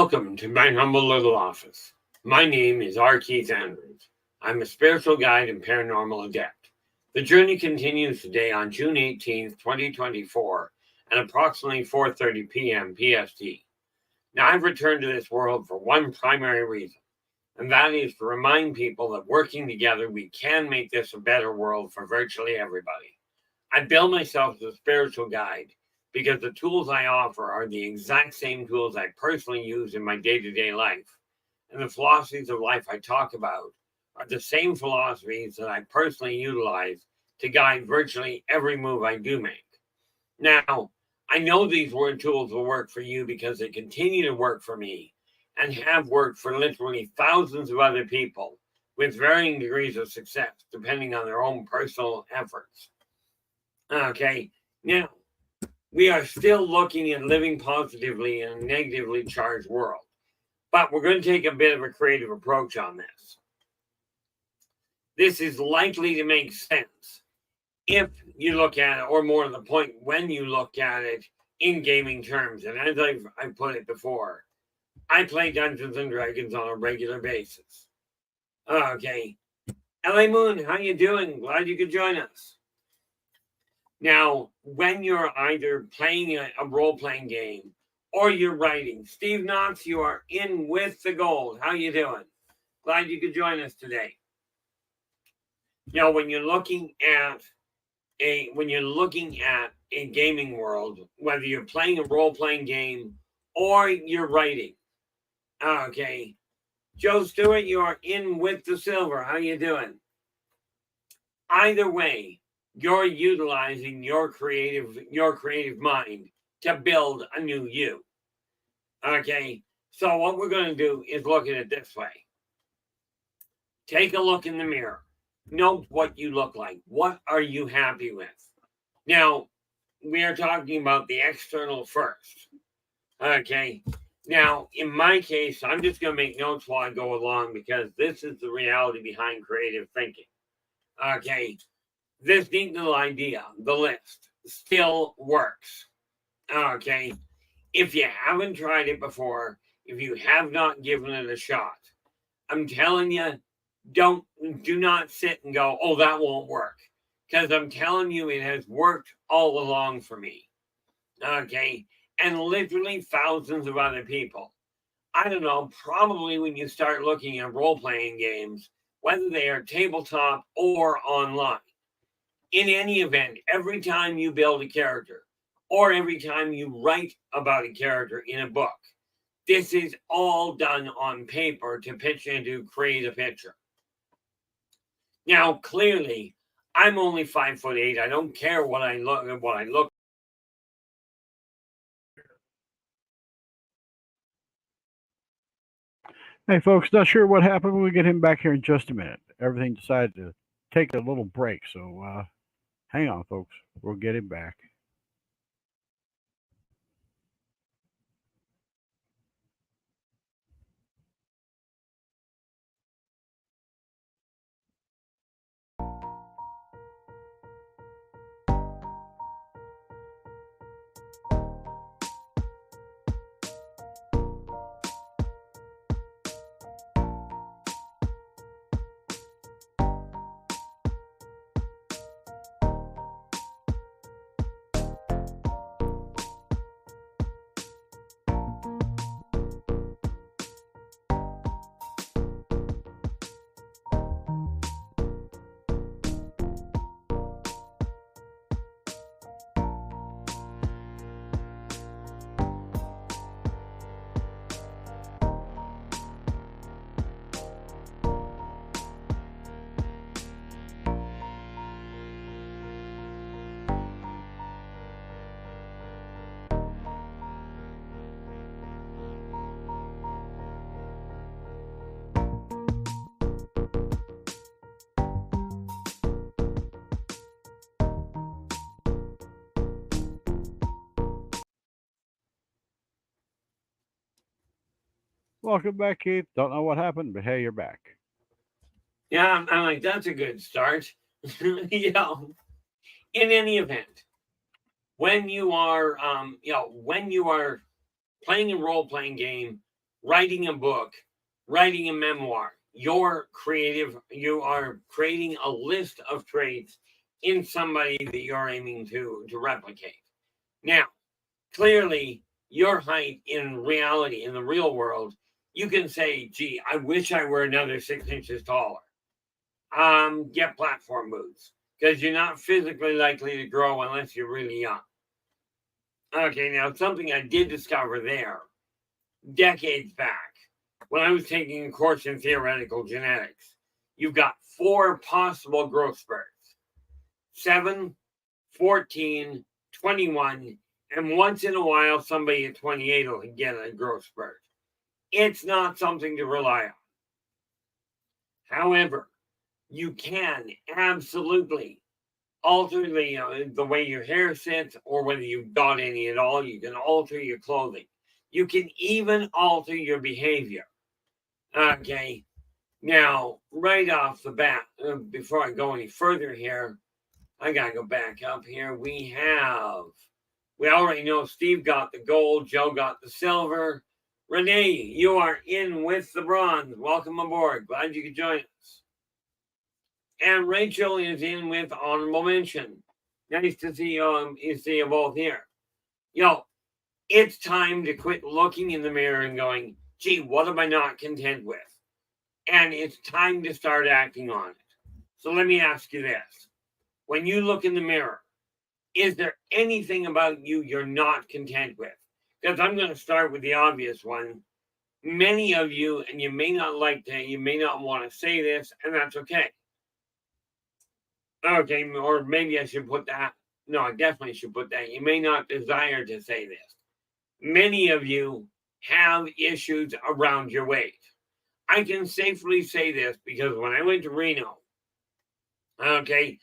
Welcome to my humble little office. My name is R. Keith Andrews. I'm a spiritual guide and paranormal adept. The journey continues today on June 18th, 2024 at approximately 4:30 p.m. PST. Now, I've returned to this world for one primary reason, and that is to remind people that working together, we can make this a better world for virtually everybody. I bill myself as a spiritual guide because the tools I offer are the exact same tools I personally use in my day-to-day life. And the philosophies of life I talk about are the same philosophies that I personally utilize to guide virtually every move I do make. Now, I know these word tools will work for you because they continue to work for me and have worked for literally thousands of other people with varying degrees of success, depending on their own personal efforts. Okay, now, we are still looking at living positively in a negatively charged world, but we're going to take a bit of a creative approach on this. This is likely to make sense if you look at it, or more to the point, when you look at it in gaming terms. And as I've put it before, I play Dungeons and Dragons on a regular basis. Okay, LA Moon, how you doing? Glad you could join us. Now, when you're either playing a role-playing game or you're writing, Steve Knox, you are in with the gold. How you doing? Glad you could join us today. Now, when you're looking at a gaming world, whether you're playing a role-playing game or you're writing, okay, Joe Stewart, you are in with the silver. How you doing? Either way, you're utilizing your creative mind to build a new you. Okay, so what we're going to do is look at it this way. Take a look in the mirror. Note what you look like. What are you happy with? Now, we are talking about the external first. Okay, now, in my case, I'm just going to make notes while I go along because this is the reality behind creative thinking. Okay, this neat little idea, the list, still works. Okay, if you haven't tried it before, if you have not given it a shot, I'm telling you, do not sit and go, oh, that won't work. Because I'm telling you, it has worked all along for me. Okay, and literally thousands of other people. I don't know, probably when you start looking at role-playing games, whether they are tabletop or online. In any event, every time you build a character or every time you write about a character in a book, this is all done on paper to create a picture. Now, clearly, I'm only 5'8". I don't care what I look. Hey, folks, not sure what happened. We'll get him back here in just a minute. Everything decided to take a little break, so hang on, folks. We'll get him back. Welcome back, Keith. Don't know what happened, but hey, you're back. Yeah, I'm like, that's a good start. In any event, when you are playing a role-playing game writing a book, writing a memoir. You're creative. You are creating a list of traits in somebody that you're aiming to replicate. Now, clearly, your height in reality, in the real world, you can say, gee, I wish I were another 6 inches taller. Get platform boots, because you're not physically likely to grow unless you're really young. Okay, now something I did discover there decades back when I was taking a course in theoretical genetics. You've got 4 possible growth spurts: 7, 14, 21, and once in a while, somebody at 28 will get a growth spurt. It's not something to rely on. However, you can absolutely alter the way your hair sits, or whether you've got any at all. You can alter your clothing. You can even alter your behavior. Okay. Now, right off the bat, before I go any further here, I got to go back up here. We already know Steve got the gold, Joe got the silver. Renee, you are in with the bronze. Welcome aboard. Glad you could join us. And Rachel is in with honorable mention. Nice to see you both here. It's time to quit looking in the mirror and going, gee, what am I not content with? And it's time to start acting on it. So let me ask you this. When you look in the mirror, is there anything about you you're not content with? Because I'm going to start with the obvious one. Many of you, and you may not want to say this, and that's okay. Okay, or maybe I should put that. No, I definitely should put that. You may not desire to say this. Many of you have issues around your weight. I can safely say this because when I went to Reno, okay,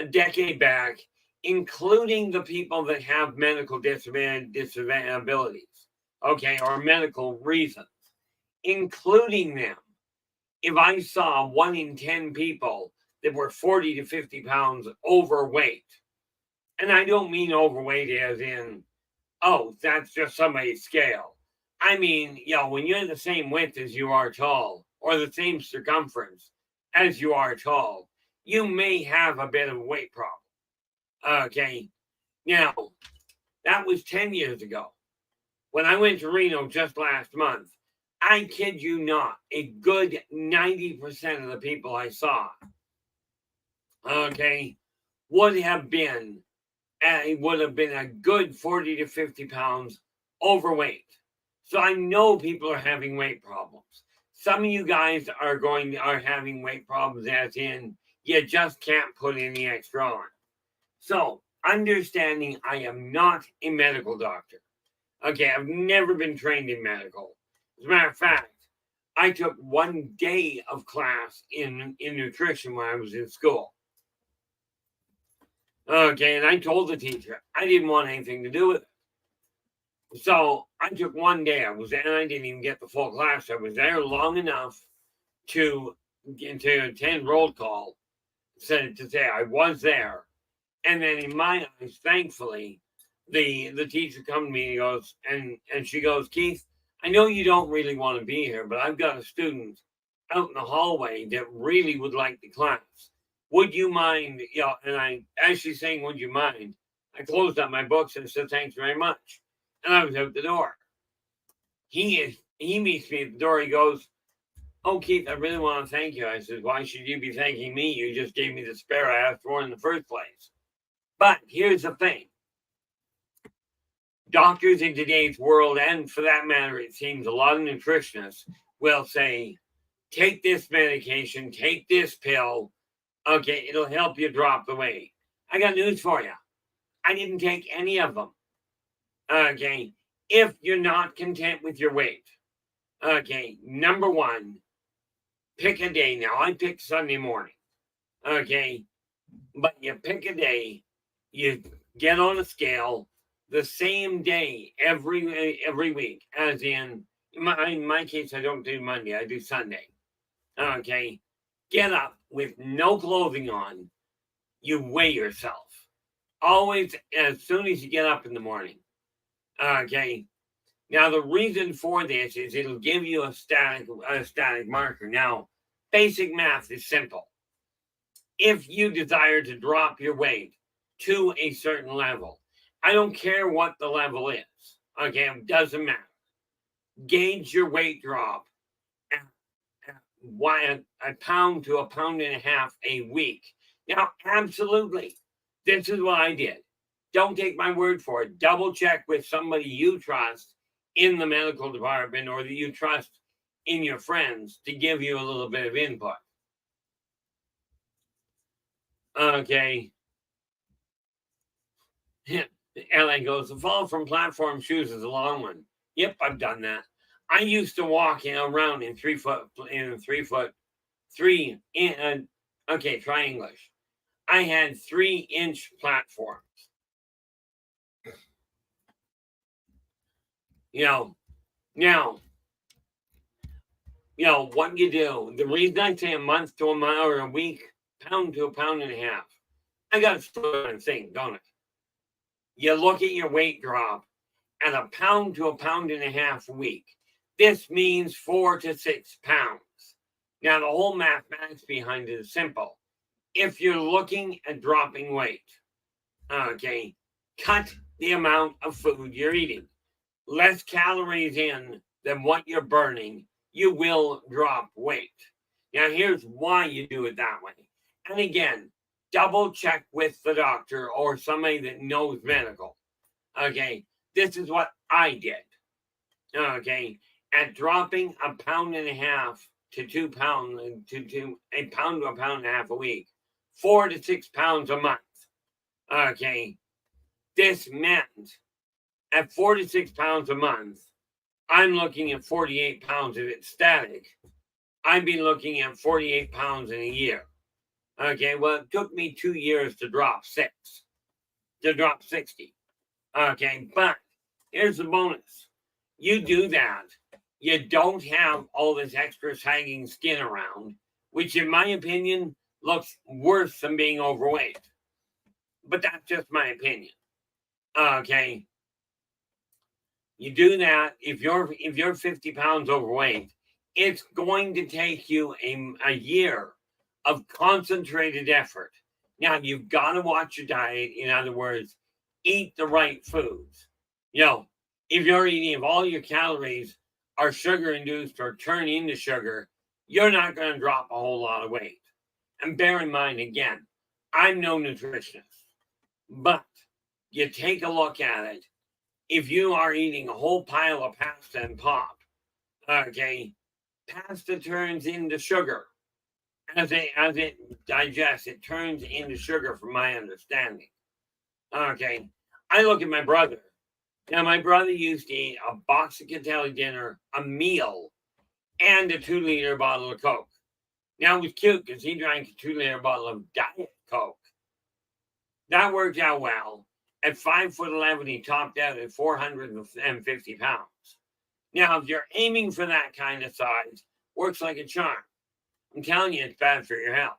a decade back, including the people that have medical disabilities, okay, or medical reasons, including them, if I saw 1 in 10 people that were 40 to 50 pounds overweight, and I don't mean overweight as in, oh, that's just somebody's scale. I mean, when you're the same width as you are tall, or the same circumference as you are tall, you may have a bit of a weight problem. Okay. Now, that was 10 years ago. When I went to Reno just last month, I kid you not, a good 90% of the people I saw, okay, would have been a good 40 to 50 pounds overweight. So I know people are having weight problems. Some of you guys are having weight problems as in you just can't put any extra on. So understanding I am not a medical doctor. Okay, I've never been trained in medical. As a matter of fact, I took 1 day of class in nutrition when I was in school. Okay, and I told the teacher I didn't want anything to do with it. So I took 1 day. I didn't even get the full class. I was there long enough to attend roll call, to say I was there. And then in my eyes, thankfully, the teacher comes to me and goes, and she goes, Keith, I know you don't really want to be here, but I've got a student out in the hallway that really would like the class. Would you mind? And I actually saying, would you mind? I closed up my books and said, thanks very much. And I was out the door. He meets me at the door. He goes, oh, Keith, I really want to thank you. I said, why should you be thanking me? You just gave me the spare I asked for in the first place. But here's the thing. Doctors in today's world, and for that matter, it seems a lot of nutritionists will say, take this medication, take this pill. Okay, it'll help you drop the weight. I got news for you. I didn't take any of them. Okay, if you're not content with your weight, okay, number one, pick a day. Now, I picked Sunday morning. Okay, but you pick a day, you get on a scale the same day every week, as in my case, I don't do Monday, I do Sunday. Okay, get up with no clothing on, you weigh yourself. Always, as soon as you get up in the morning. Okay, Now, the reason for this is it'll give you a static marker. Now, basic math is simple. If you desire to drop your weight to a certain level, I don't care what the level is, okay, it doesn't matter. Gauge your weight drop at a pound to a pound and a half a week. Now, absolutely, this is what I did. Don't take my word for it. Double check with somebody you trust in the medical department or that you trust in your friends to give you a little bit of input. Okay. Ellen goes, the fall from platform shoes is a long one. Yep, I've done that. I used to walk around in 3 foot, okay, try English. I had 3-inch platforms. Now, what you do, the reason I say a month to a month or a week, pound to a pound and a half, I got to sort of think, don't I? You look at your weight drop at a pound to a pound and a half a week. This means 4 to 6 pounds. Now, the whole mathematics behind it is simple. If you're looking at dropping weight, okay, cut the amount of food you're eating. Less calories in than what you're burning, you will drop weight. Now, here's why you do it that way. And again, double check with the doctor or somebody that knows medical. Okay, this is what I did. Okay, at dropping a pound and a half to 2 pounds to a pound to a pound and a half a week, 4 to 6 pounds a month. Okay, this meant at 4 to 6 pounds a month, I'm looking at 48 pounds if it's static. I'd be looking at 48 pounds in a year. Okay, well, it took me 2 years to drop 60. Okay, but here's the bonus. You do that, you don't have all this extra sagging skin around, which in my opinion looks worse than being overweight. But that's just my opinion. Okay. You do that, if you're 50 pounds overweight, it's going to take you a year of concentrated effort. Now, you've got to watch your diet. In other words, eat the right foods. If all your calories are sugar induced or turn into sugar, you're not going to drop a whole lot of weight. And bear in mind, again, I'm no nutritionist, but you take a look at it. If you are eating a whole pile of pasta and pop, okay, pasta turns into sugar. As it digests, it turns into sugar from my understanding. Okay, I look at my brother. Now, my brother used to eat a box of Catelli dinner, a meal, and a 2-liter bottle of Coke. Now, it was cute because he drank a 2-liter bottle of Diet Coke. That worked out well. At 5'11", he topped out at 450 pounds. Now, if you're aiming for that kind of size, works like a charm. I'm telling you, it's bad for your health.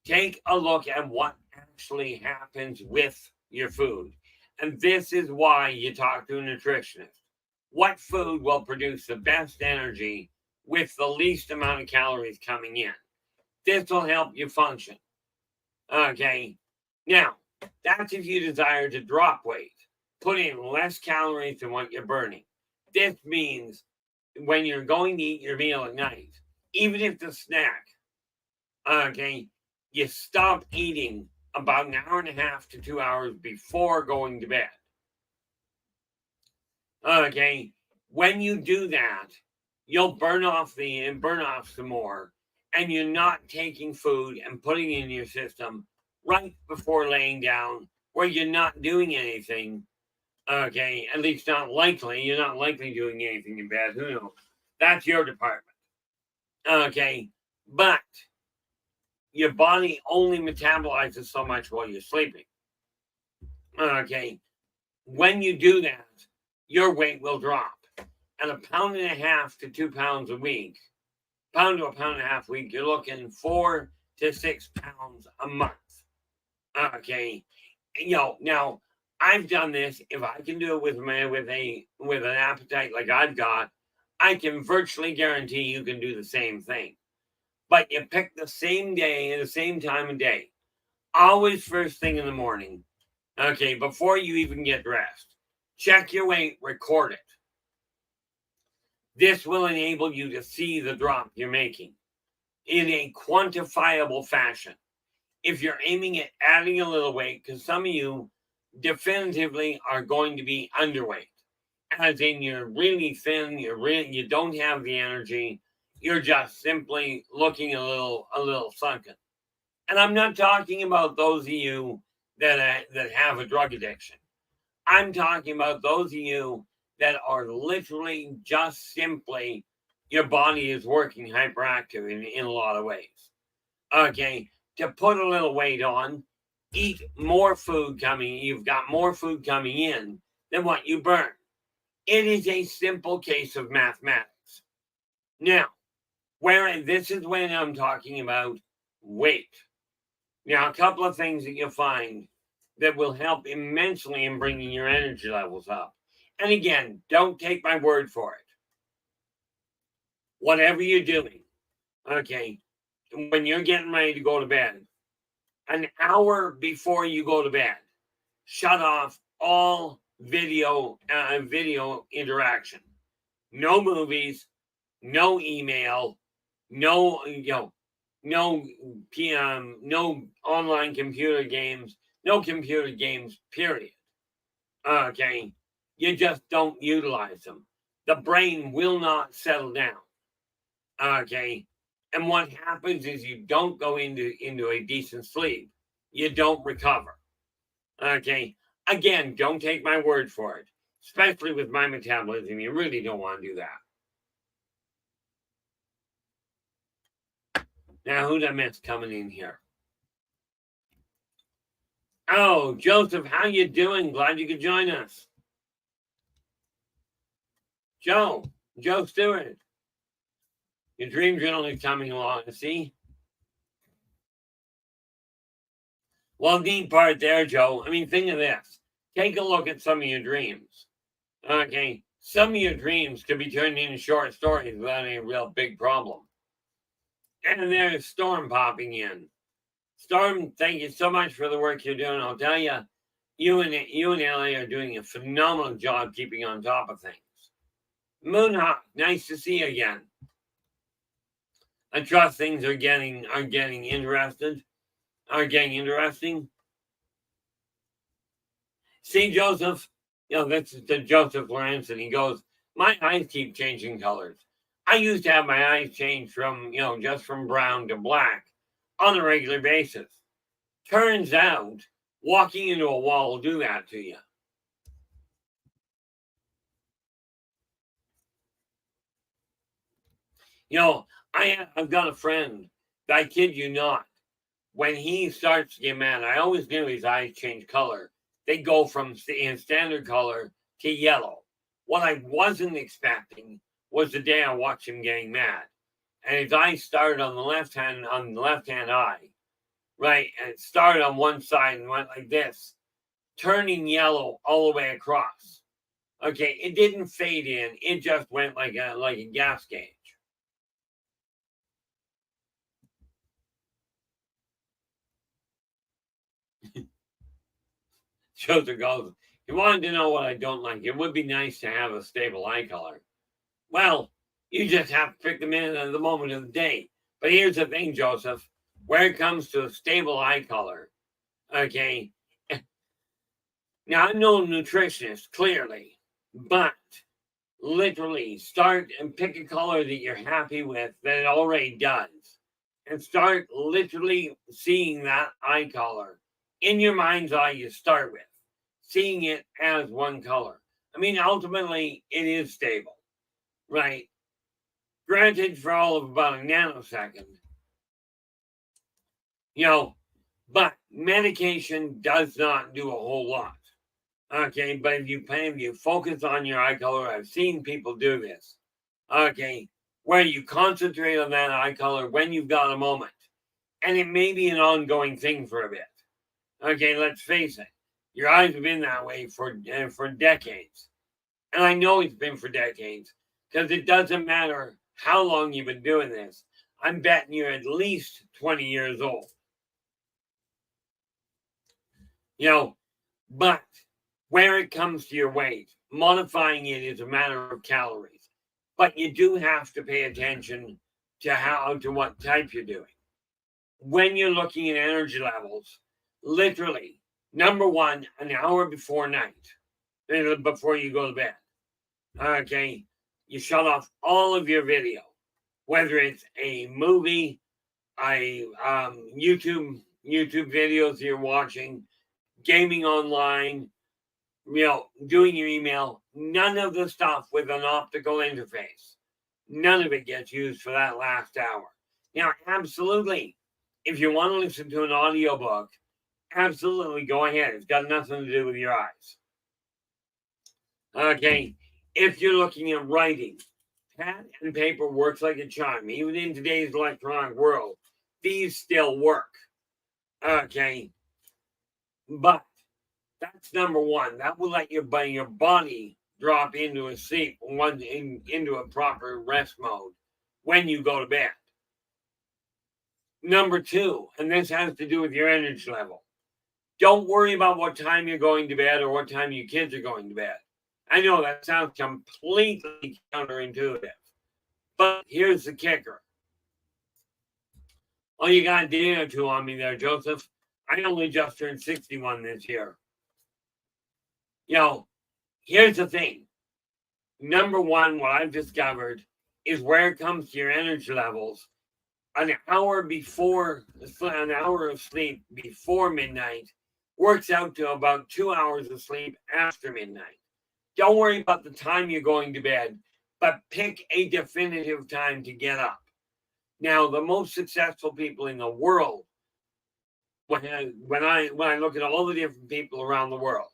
Take a look at what actually happens with your food. And this is why you talk to a nutritionist. What food will produce the best energy with the least amount of calories coming in? This will help you function. Okay. Now, that's if you desire to drop weight, put in less calories than what you're burning. This means when you're going to eat your meal at night, even if the snack, okay, you stop eating about an hour and a half to 2 hours before going to bed. Okay, when you do that, you'll burn off some more, and you're not taking food and putting it in your system right before laying down, where you're not doing anything. Okay, at least not likely. You're not likely doing anything in bed. Who knows? That's your department. Okay, but your body only metabolizes so much while you're sleeping. Okay, when you do that, your weight will drop. At a pound and a half to 2 pounds a week, pound to a pound and a half a week, you're looking 4 to 6 pounds a month. Okay, now I've done this. If I can do it with an appetite like I've got, I can virtually guarantee you can do the same thing. But you pick the same day and the same time of day. Always first thing in the morning. Okay, before you even get dressed. Check your weight, record it. This will enable you to see the drop you're making in a quantifiable fashion. If you're aiming at adding a little weight, because some of you definitively are going to be underweight, as in you're really thin, you don't have the energy, you're just simply looking a little sunken. And I'm not talking about those of you that have a drug addiction. I'm talking about those of you that are literally just simply your body is working hyperactive in a lot of ways. Okay, to put a little weight on, eat more food coming. You've got more food coming in than what you burn. It is a simple case of mathematics. Now, this is when I'm talking about weight. Now, a couple of things that you'll find that will help immensely in bringing your energy levels up. And again, don't take my word for it. Whatever you're doing, okay, when you're getting ready to go to bed, an hour before you go to bed, shut off all video interaction. No movies, no email, no PM, no online computer games, no computer games, period. Okay, you just don't utilize them. The brain will not settle down. Okay, and what happens is you don't go into a decent sleep. You don't recover. Okay, again, don't take my word for it. Especially with my metabolism, you really don't want to do that. Now, who'd I miss coming in here? Oh, Joseph, how you doing? Glad you could join us. Joe Stewart. Your dream journal is coming along, see? Well, neat part there, Joe. I mean, think of this. Take a look at some of your dreams. Okay, some of your dreams could be turned into short stories without any real big problem. And there's Storm popping in. Storm, thank you so much for the work you're doing. I'll tell you, you and Ellie are doing a phenomenal job keeping on top of things. Moonhawk, nice to see you again. I trust things are getting interesting. See, Joseph, that's the Joseph Lawrence, and he goes, my eyes keep changing colors. I used to have my eyes change from, just from brown to black on a regular basis. Turns out, walking into a wall will do that to you. I've got a friend, I kid you not, when he starts to get mad, I always knew his eyes change color. They go from standard color to yellow. What I wasn't expecting was the day I watched him getting mad. And his eyes started on the left hand eye, right? And it started on one side and went like this, turning yellow all the way across. Okay, it didn't fade in. It just went like a gas gauge. Joseph goes, he wanted to know what I don't like. It would be nice to have a stable eye color. Well, you just have to pick the minute and the moment of the day. But here's the thing, Joseph. Where it comes to a stable eye color, okay, now I'm no nutritionist, clearly, but literally start and pick a color that you're happy with that it already does. And start literally seeing that eye color in your mind's eye you start with, seeing it as one color. I mean, ultimately, it is stable, right? Granted, for all of about a nanosecond, but medication does not do a whole lot. Okay, but if you focus on your eye color, I've seen people do this. Okay, where you concentrate on that eye color when you've got a moment. And it may be an ongoing thing for a bit. Okay, let's face it. Your eyes have been that way for decades. And I know it's been for decades because it doesn't matter how long you've been doing this. I'm betting you're at least 20 years old. But where it comes to your weight, modifying it is a matter of calories. But you do have to pay attention to what type you're doing. When you're looking at energy levels, literally, number one, an hour before night, before you go to bed. Okay, you shut off all of your video, whether it's a movie, YouTube videos you're watching, gaming online, doing your email. None of the stuff with an optical interface. None of it gets used for that last hour. Now, absolutely, if you want to listen to an audiobook, absolutely go ahead. It's got nothing to do with your eyes. Okay, if you're looking at writing, pen and paper works like a charm. Even in today's electronic world, these still work. Okay, but that's number one. That will let your body drop into a sleep, into a proper rest mode when you go to bed. Number two, and this has to do with your energy level. Don't worry about what time you're going to bed or what time your kids are going to bed. I know that sounds completely counterintuitive, but here's the kicker. Oh, you got a day or two on me there, Joseph. I only just turned 61 this year. Here's the thing. Number one, what I've discovered is where it comes to your energy levels, an hour of sleep before midnight works out to about 2 hours of sleep after midnight. Don't worry about the time you're going to bed, but pick a definitive time to get up. Now, the most successful people in the world, when I look at all the different people around the world,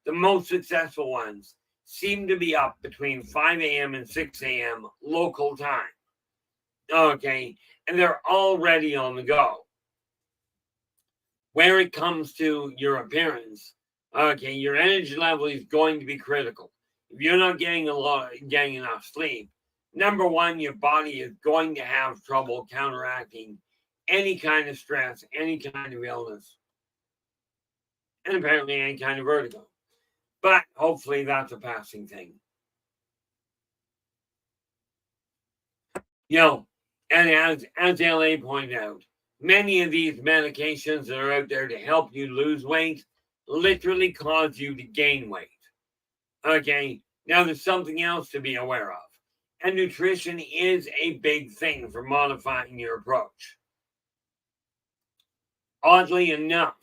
the most successful ones seem to be up between 5 a.m. and 6 a.m. local time. Okay, and they're already on the go. Where it comes to your appearance, okay, your energy level is going to be critical. If you're not getting enough sleep, number one, your body is going to have trouble counteracting any kind of stress, any kind of illness, and apparently any kind of vertigo. But hopefully that's a passing thing. And as LA pointed out, many of these medications that are out there to help you lose weight literally cause you to gain weight. Okay, now there's something else to be aware of. And nutrition is a big thing for modifying your approach. Oddly enough,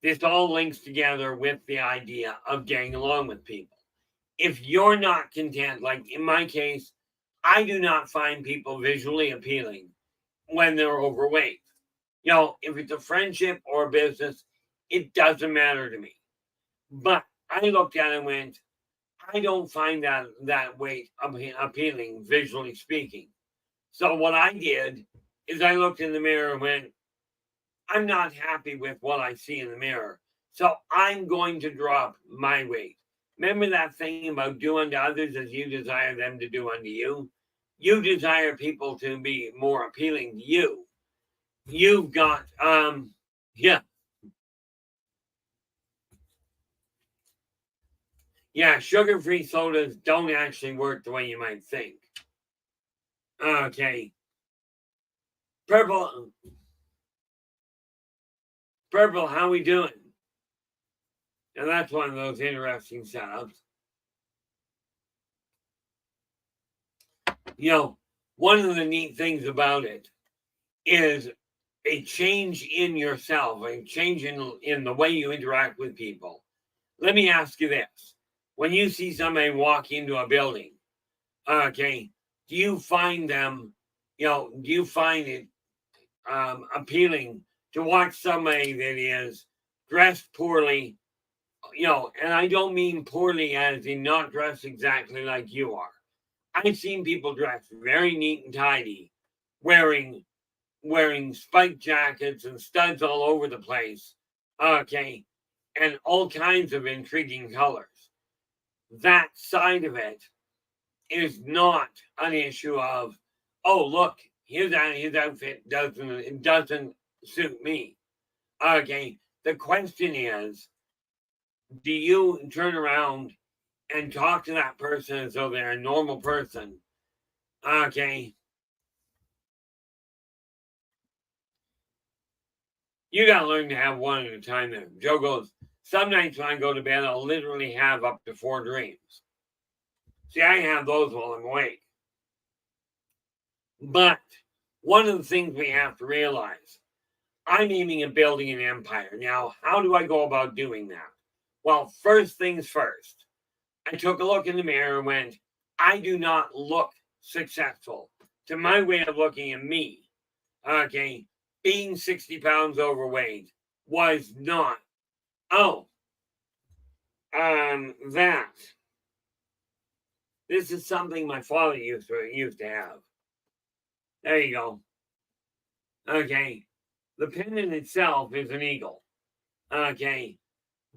this all links together with the idea of getting along with people. If you're not content, like in my case, I do not find people visually appealing when they're overweight. If it's a friendship or a business, it doesn't matter to me. But I looked at it and went, I don't find that weight appealing, visually speaking. So what I did is I looked in the mirror and went, I'm not happy with what I see in the mirror. So I'm going to drop my weight. Remember that thing about do unto others as you desire them to do unto you? You desire people to be more appealing to you. You've got, sugar-free sodas don't actually work the way you might think. Okay. Purple, how we doing? And that's one of those interesting setups. One of the neat things about it is a change in yourself, a change in the way you interact with people. Let me ask you this. When you see somebody walk into a building, okay, do you find it appealing to watch somebody that is dressed poorly, and I don't mean poorly as in not dressed exactly like you are. I've seen people dressed very neat and tidy, wearing spiked jackets and studs all over the place. Okay, and all kinds of intriguing colors. That side of it is not an issue of, oh, look, his outfit doesn't suit me. Okay, the question is, do you turn around and talk to that person as though they're a normal person? Okay, you gotta learn to have one at a time there. Joe goes, some nights when I go to bed, I'll literally have up to 4 dreams. See, I have those while I'm awake. But one of the things we have to realize, I'm aiming at building an empire. Now, how do I go about doing that? Well, first things first, I took a look in the mirror and went, I do not look successful. To my way of looking at me, okay, being 60 pounds overweight was not. Oh, that. This is something my father used to have. There you go. Okay, the pendant itself is an eagle. Okay,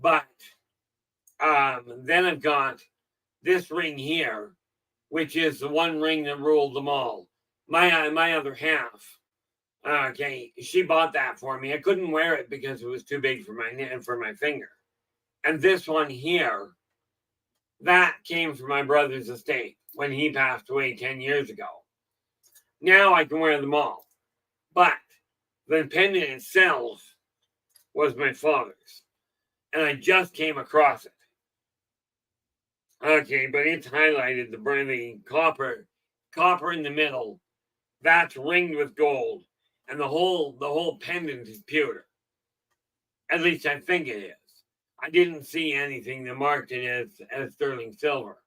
but then I've got this ring here, which is the one ring that ruled them all. My other half. Okay, she bought that for me. I couldn't wear it because it was too big for my finger. And this one here, that came from my brother's estate when he passed away 10 years ago. Now I can wear them all. But the pendant itself was my father's. And I just came across it. Okay, but it's highlighted the copper in the middle. That's ringed with gold. And the whole pendant is pewter. At least I think it is. I didn't see anything that marked it as sterling silver.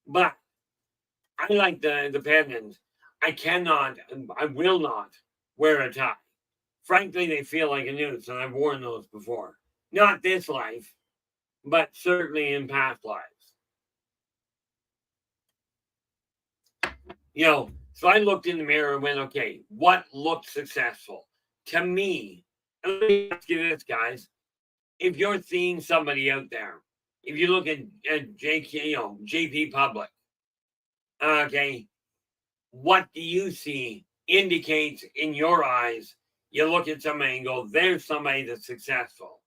But I like the pendant. I will not wear a tie. Frankly, they feel like a noose, and I've worn those before. Not this life, but certainly in past lives. So I looked in the mirror and went, okay, what looked successful? To me, and let me ask you this, guys. If you're seeing somebody out there, if you look at JP Public, okay, what do you see indicates in your eyes? You look at somebody and go, there's somebody that's successful.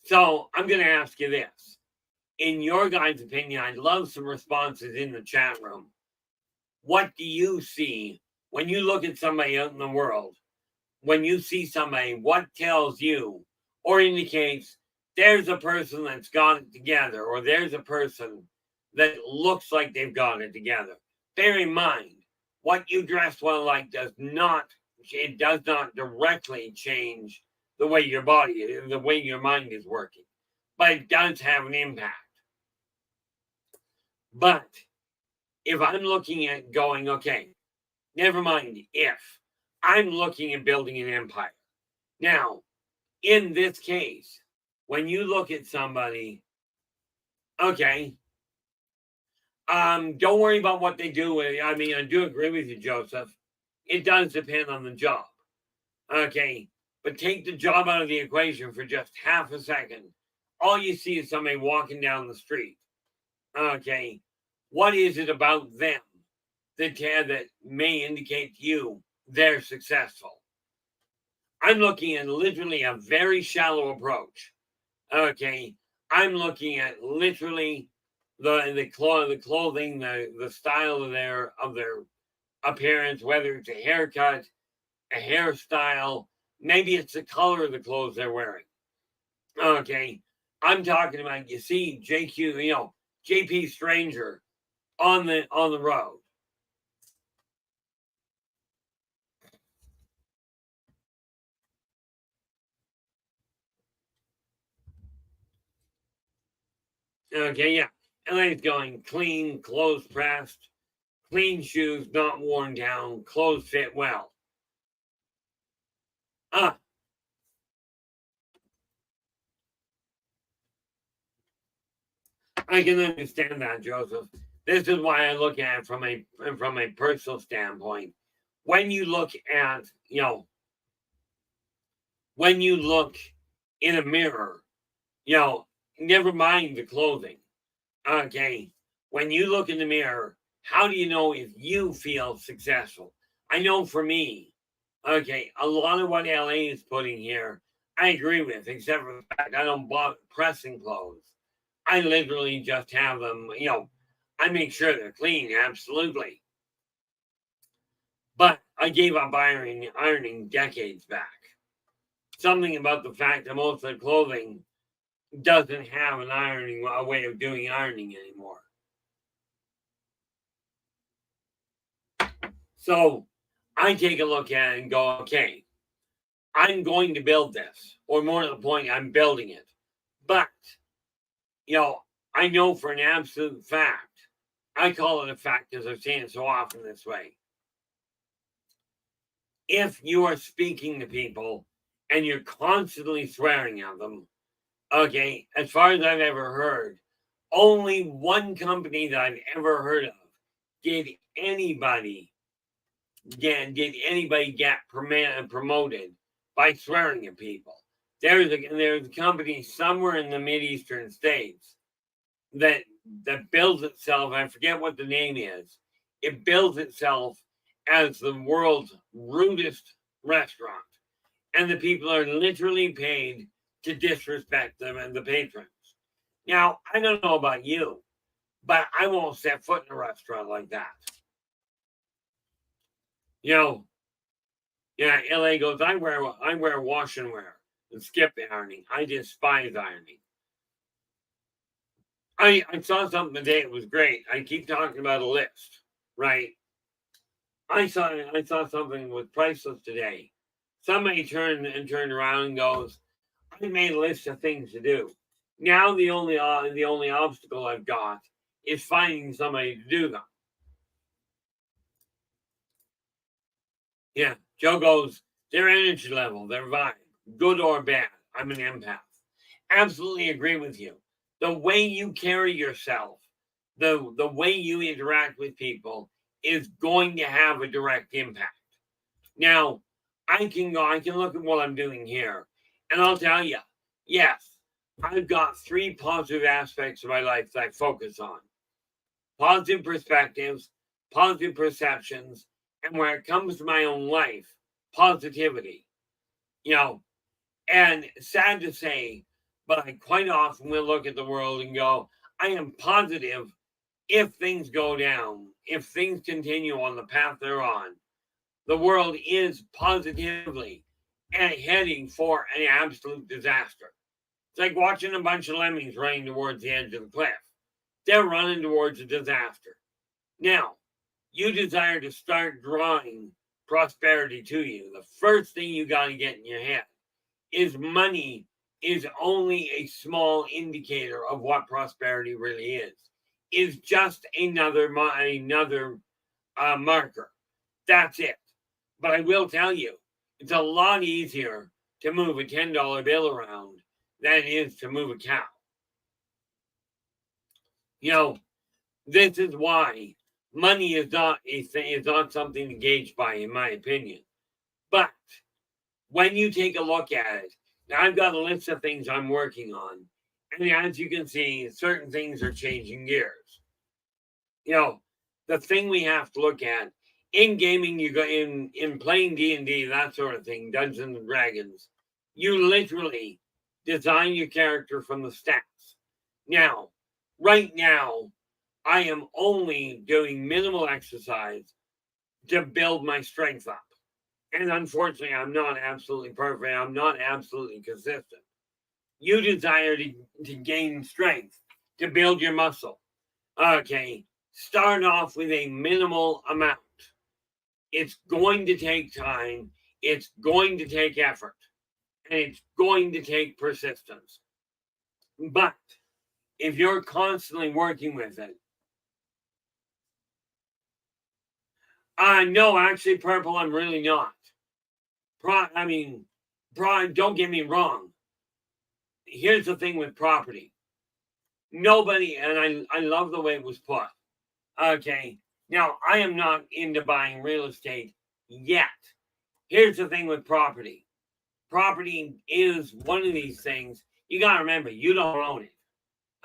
So I'm going to ask you this. In your guys' opinion, I'd love some responses in the chat room. What do you see when you look at somebody out in the world? When you see somebody, what tells you or indicates there's a person that's got it together, or there's a person that looks like they've got it together? Bear in mind, what you dress well like does not directly change the way your body, the way your mind is working, but it does have an impact. But if I'm looking at going, okay, never mind if, I'm looking at building an empire. Now, in this case, when you look at somebody, okay, don't worry about what they do. I mean, I do agree with you, Joseph. It does depend on the job. Okay, but take the job out of the equation for just half a second. All you see is somebody walking down the street. Okay, what is it about them that may indicate to you they're successful? I'm looking at literally a very shallow approach. Okay, I'm looking at literally the clothing, the style of their appearance, whether it's a haircut, a hairstyle, maybe it's the color of the clothes they're wearing. Okay, I'm talking about, you see JP Stranger on the road. Okay, yeah. And then it's going clean, clothes pressed, clean shoes, not worn down, clothes fit well. I can understand that, Joseph. This is why I look at it from a personal standpoint. when you look at, when you look in a mirror, never mind the clothing. Okay. When you look in the mirror, how do you know if you feel successful? I know for me, okay, a lot of what LA is putting here, I agree with, except for the fact I don't bother pressing clothes. I literally just have them, I make sure they're clean, absolutely. But I gave up ironing decades back. Something about the fact that most of the clothing doesn't have a way of doing ironing anymore. So I take a look at it and go, okay, I'm going to build this, or more to the point, I'm building it. But, I know for an absolute fact, I call it a fact because I've seen it so often this way. If you are speaking to people and you're constantly swearing at them, okay, as far as I've ever heard, only one company that I've ever heard of did anybody get promoted by swearing at people. There's a company somewhere in the Mideastern states that builds itself, I forget what the name is, it builds itself as the world's rudest restaurant. And the people are literally paid to disrespect them and the patrons. Now, I don't know about you, but I won't set foot in a restaurant like that. LA goes, I wear wash and wear and skip ironing. I despise ironing. I saw something today, it was great. I keep talking about a list, right? I saw something with priceless today. Somebody turned around and goes, I made a list of things to do. Now the only obstacle I've got is finding somebody to do them. Yeah, Joe goes, their energy level, their vibe, good or bad. I'm an empath. Absolutely agree with you. The way you carry yourself, the way you interact with people is going to have a direct impact. Now, I can look at what I'm doing here, and I'll tell you, yes, I've got 3 positive aspects of my life that I focus on. Positive perspectives, positive perceptions, and when it comes to my own life, positivity. And sad to say, but I quite often will look at the world and go, I am positive if things go down, if things continue on the path they're on, the world is positively heading for an absolute disaster. It's like watching a bunch of lemmings running towards the edge of the cliff. They're running towards a disaster. Now, you desire to start drawing prosperity to you. The first thing you got to get in your head is money is only a small indicator of what prosperity really is. It's just another marker. That's it. But I will tell you, it's a lot easier to move a $10 bill around than it is to move a cow. This is why money is not something to gauge by, in my opinion. But when you take a look at it, now I've got a list of things I'm working on, and as you can see, certain things are changing gears. The thing we have to look at in gaming, you go in playing D&D, that sort of thing, Dungeons and Dragons, you literally design your character from the stats. Now, right now, I am only doing minimal exercise to build my strength up. And unfortunately, I'm not absolutely perfect. I'm not absolutely consistent. You desire to gain strength, to build your muscle. Okay, start off with a minimal amount. It's going to take time. It's going to take effort. And it's going to take persistence. But if you're constantly working with it, no, actually, Purple, I'm really not. Don't get me wrong. Here's the thing with property. Nobody, and I love the way it was put. Okay, now I am not into buying real estate Yet, here's the thing with property. Property is one of these things. You got to remember, you don't own it.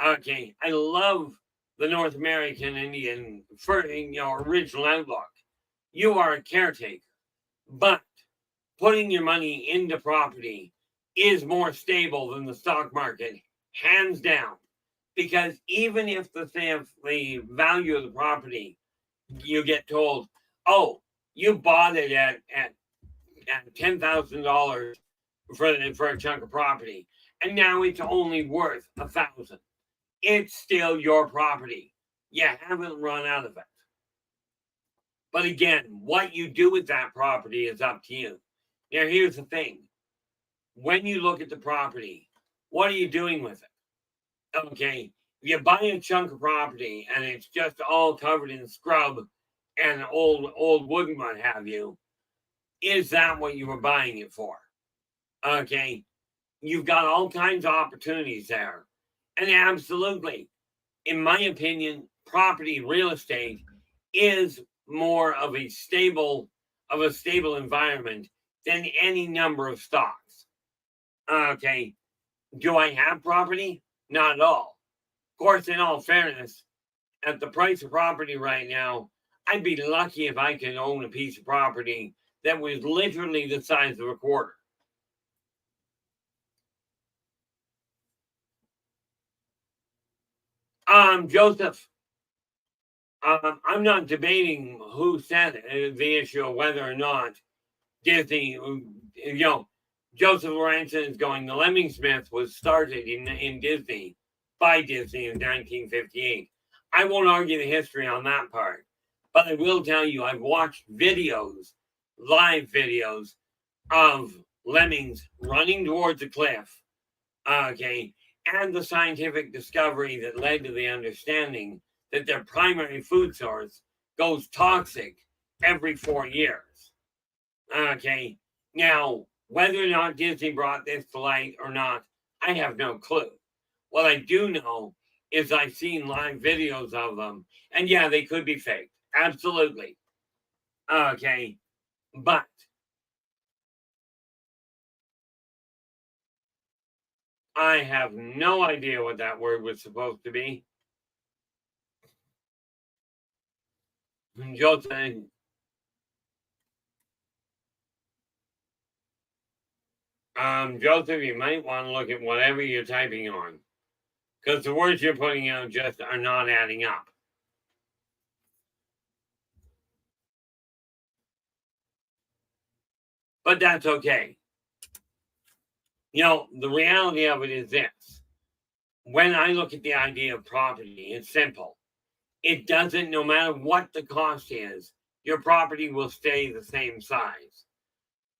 Okay, I love the North American Indian original outlook. You are a caretaker, but putting your money into property is more stable than the stock market, hands down. Because even if the value of the property, you get told, oh, you bought it at $10,000 for a chunk of property, and now it's only worth $1,000. It's still your property. You haven't run out of it. But again, what you do with that property is up to you. Now, here's the thing. When you look at the property, what are you doing with it? Okay, if you buy a chunk of property and it's just all covered in scrub and old wood and what have you, is that what you were buying it for? Okay, you've got all kinds of opportunities there. And absolutely, in my opinion, property real estate is more of a stable environment than any number of stocks. Okay, do I have property? Not at all. Of course, in all fairness, at the price of property right now, I'd be lucky if I could own a piece of property that was literally the size of a quarter. Joseph, I'm not debating who said it, the issue of whether or not Disney, Joseph Lorenzen is going, the Lemming Smith was started in Disney, by Disney in 1958. I won't argue the history on that part, but I will tell you, I've watched live videos of lemmings running towards a cliff, okay, and the scientific discovery that led to the understanding that their primary food source goes toxic every 4 years. Okay, now, whether or not Disney brought this to light or not, I have no clue. What I do know is I've seen live videos of them, and yeah, they could be faked. Absolutely. Okay, but I have no idea what that word was supposed to be. Joseph, Joseph, you might want to look at whatever you're typing on, because the words you're putting out just are not adding up. But that's okay. The reality of it is this. When I look at the idea of property, it's simple. It doesn't, no matter what the cost is, your property will stay the same size.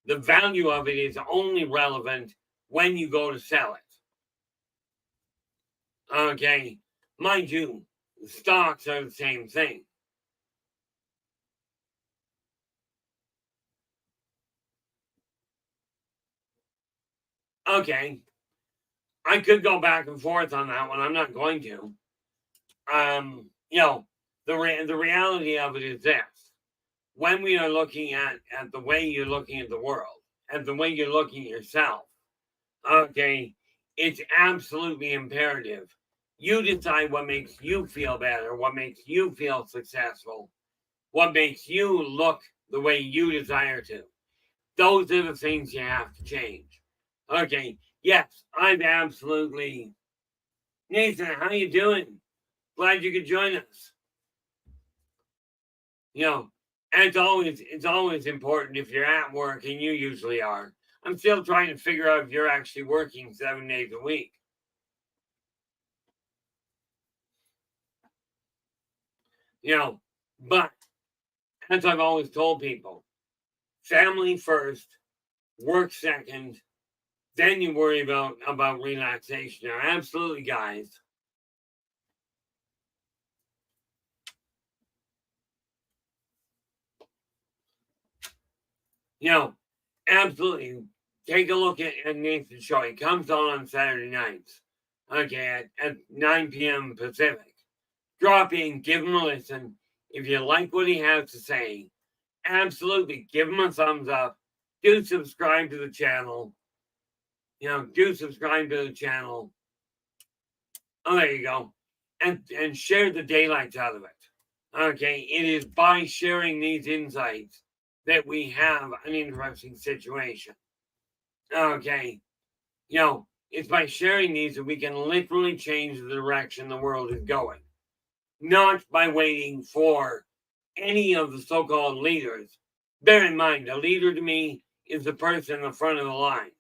The value of it is only relevant when you go to sell it. Okay, mind you, stocks are the same thing. Okay, I could go back and forth on that one. I'm not going to. The reality of it is this. When we are looking at the way you're looking at the world, and the way you're looking at yourself, okay, it's absolutely imperative. You decide what makes you feel better, what makes you feel successful, what makes you look the way you desire to. Those are the things you have to change. Okay, yes, I'm absolutely... Nathan, how you doing? Glad you could join us. And it's always important if you're at work, and you usually are. I'm still trying to figure out if you're actually working 7 days a week. But as I've always told people, family first, work second, then you worry about relaxation. Now, absolutely, guys. Absolutely. Take a look at Nathan's show. He comes on Saturday nights, okay, at 9 p.m. Pacific. Drop in, give him a listen. If you like what he has to say, absolutely give them a thumbs up. Do subscribe to the channel. Do subscribe to the channel. Oh, there you go. And share the daylights out of it. Okay, it is by sharing these insights that we have an interesting situation. Okay, it's by sharing these that we can literally change the direction the world is going. Not by waiting for any of the so-called leaders. Bear in mind, a leader to me is the person in the front of the line,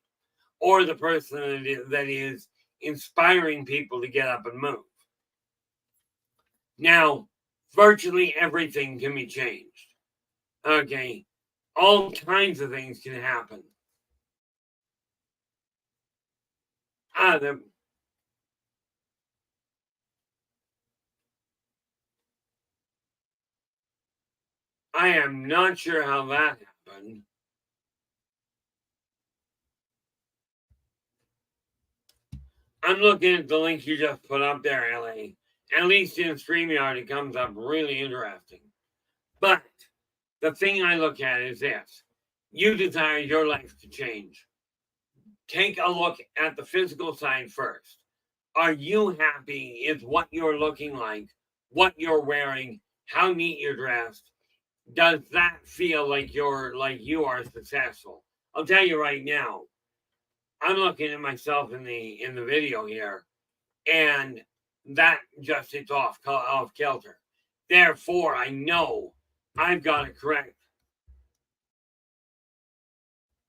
or the person that is inspiring people to get up and move. Now, virtually everything can be changed. Okay, all kinds of things can happen. I am not sure how that happened. I'm looking at the link you just put up there, LA. At least in StreamYard, it comes up really interesting. But the thing I look at is this. You desire your life to change. Take a look at the physical side first. Are you happy? Is what you're looking like, what you're wearing, how neat you're dressed? Does that feel like you are successful? I'll tell you right now, I'm looking at myself in the video here, and that just hits off kilter. Therefore, I know I've got it correct.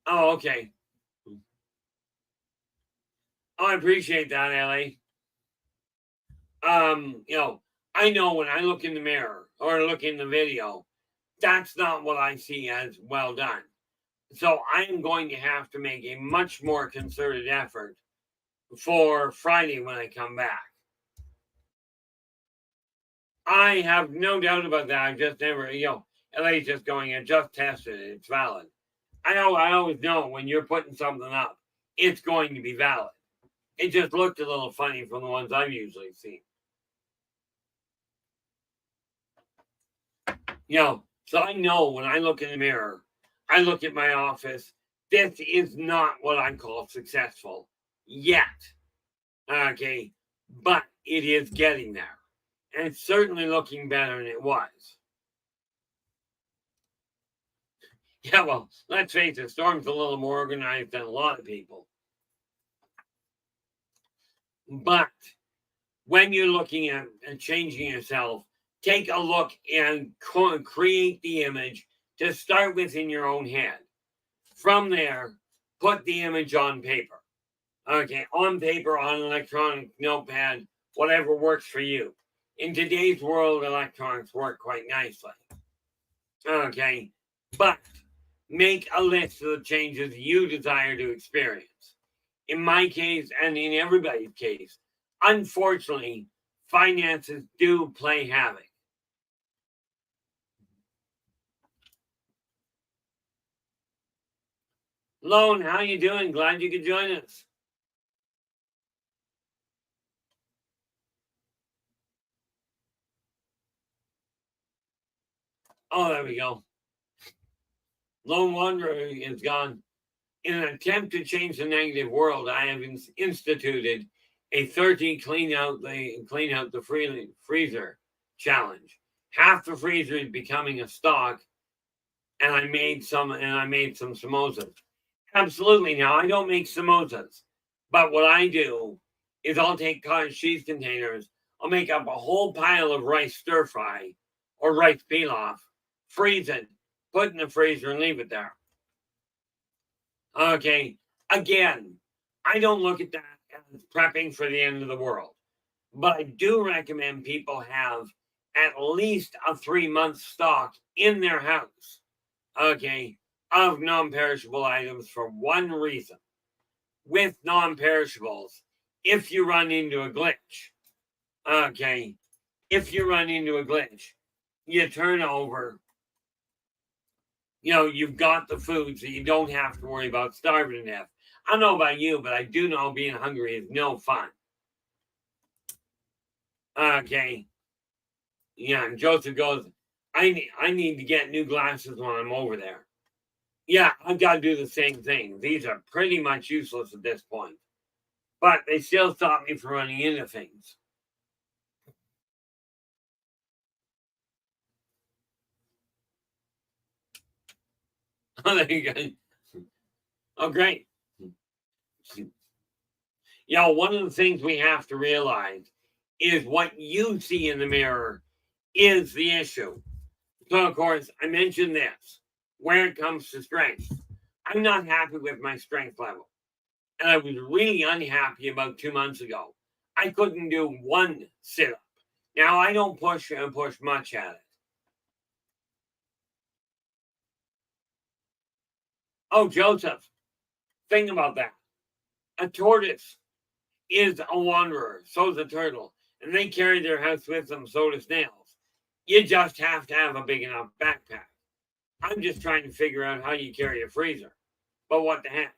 Oh, okay. Oh, I appreciate that, Ellie. I know when I look in the mirror or look in the video, that's not what I see as well done. So I am going to have to make a much more concerted effort for Friday when I come back. I have no doubt about that. I've just never, LA's just going and just tested it. It's valid. I always know when you're putting something up, it's going to be valid. It just looked a little funny from the ones I've usually seen. So I know when I look in the mirror, I look at my office, this is not what I call successful yet. Okay, but it is getting there. And it's certainly looking better than it was. Yeah, well, let's face it, Storm's a little more organized than a lot of people. But when you're looking at changing yourself, take a look and create the image to start with in your own head. From there, put the image on paper. Okay, on paper, on an electronic notepad, whatever works for you. In today's world, electronics work quite nicely. Okay, but make a list of the changes you desire to experience. In my case, and in everybody's case, unfortunately, finances do play havoc. Lone, how you doing? Glad you could join us. Oh, there we go. Lone Wanderer is gone. In an attempt to change the negative world, I have instituted a 30 clean out the freezer challenge. Half the freezer is becoming a stock, and I made some samosas. Absolutely. Now I don't make samosas, but what I do is I'll take cottage cheese containers. I'll make up a whole pile of rice stir fry or rice pilaf, freeze it, put it in the freezer, and leave it there. Okay. Again, I don't look at that as prepping for the end of the world, but I do recommend people have at least a 3-month stock in their house. Okay, of non-perishable items for one reason. With non-perishables, if you run into a glitch, you turn over, you've got the food, so you don't have to worry about starving to death. I don't know about you, but I do know being hungry is no fun. Okay. Yeah, and Joseph goes, I need to get new glasses when I'm over there. Yeah, I've got to do the same thing. These are pretty much useless at this point. But they still stop me from running into things. Oh, there you go. Oh, great. Yeah, one of the things we have to realize is what you see in the mirror is the issue. So, of course, I mentioned this where it comes to strength. I'm not happy with my strength level. And I was really unhappy about 2 months ago. I couldn't do one sit up. Now, I don't push much at it. Oh, Joseph, think about that. A tortoise is a wanderer, so is a turtle, and they carry their house with them, so do snails. You just have to have a big enough backpack. I'm just trying to figure out how you carry a freezer. But what the heck?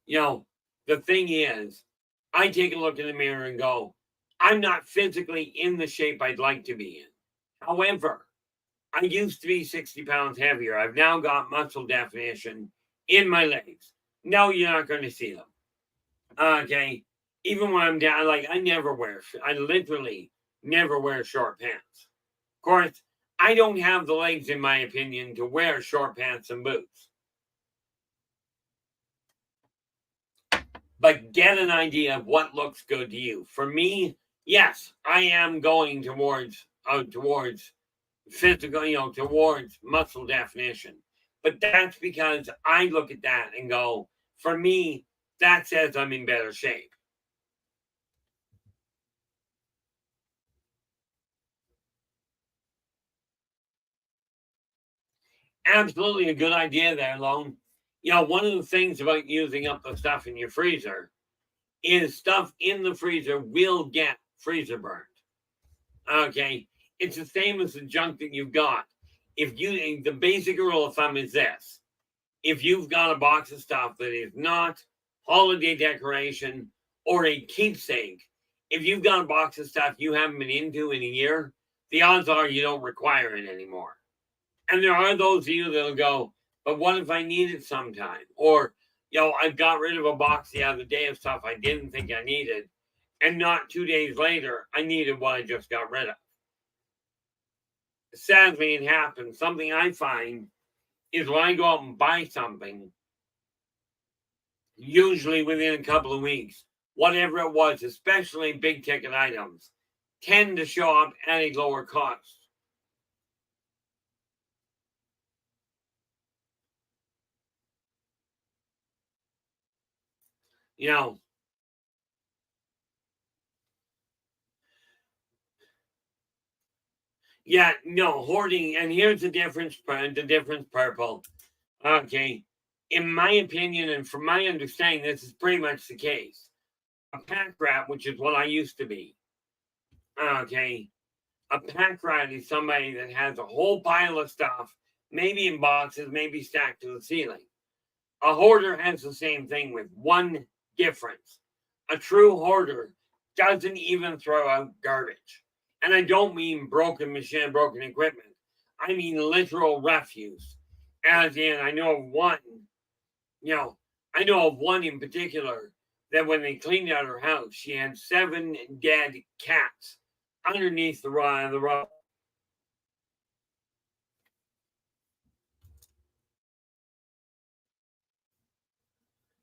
You know, the thing is, I take a look in the mirror and go, I'm not physically in the shape I'd like to be in. However, I used to be 60 pounds heavier. I've now got muscle definition in my legs. No, you're not going to see them. Okay. Even when I'm down, like I literally never wear short pants. Of course, I don't have the legs, in my opinion, to wear short pants and boots. But get an idea of what looks good to you. For me, yes, I am going towards physical, towards muscle definition. But that's because I look at that and go, for me, that says I'm in better shape. Absolutely a good idea there, Lone. One of the things about using up the stuff in your freezer is stuff in the freezer will get freezer burned. Okay. It's the same as the junk that you've got. The basic rule of thumb is this: if you've got a box of stuff that is not holiday decoration or a keepsake, if you've got a box of stuff you haven't been into in a year, the odds are you don't require it anymore. And there are those of you that'll go, but what if I need it sometime? Or, I got rid of a box the other day of stuff I didn't think I needed. And not 2 days later, I needed what I just got rid of. Sadly, it happens. Something I find is when I go out and buy something, usually within a couple of weeks, whatever it was, especially big ticket items, tend to show up at a lower cost. Yeah, no, hoarding, and here's the difference, Purple. Okay, in my opinion, and from my understanding, this is pretty much the case. A pack rat, which is what I used to be. Okay, a pack rat is somebody that has a whole pile of stuff, maybe in boxes, maybe stacked to the ceiling. A hoarder has the same thing with one difference. A true hoarder doesn't even throw out garbage. And I don't mean broken machine, broken equipment. I mean literal refuse. As in, I know of one in particular that when they cleaned out her house, she had 7 dead cats underneath the rubble.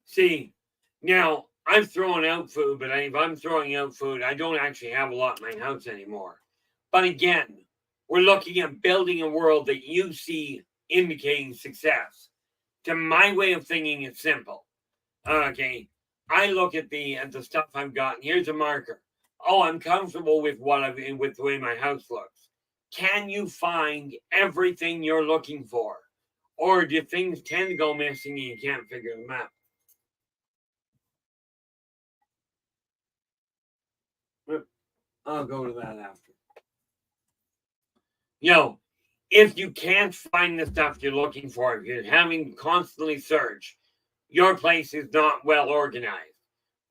See, now I'm throwing out food, but if I'm throwing out food, I don't actually have a lot in my house anymore. But again, we're looking at building a world that you see indicating success. To my way of thinking, it's simple. Okay, I look at the stuff I've got, and here's a marker. Oh, I'm comfortable with with the way my house looks. Can you find everything you're looking for, or do things tend to go missing and you can't figure them out? I'll go to that after. If you can't find the stuff you're looking for, if you're having constantly search, your place is not well organized.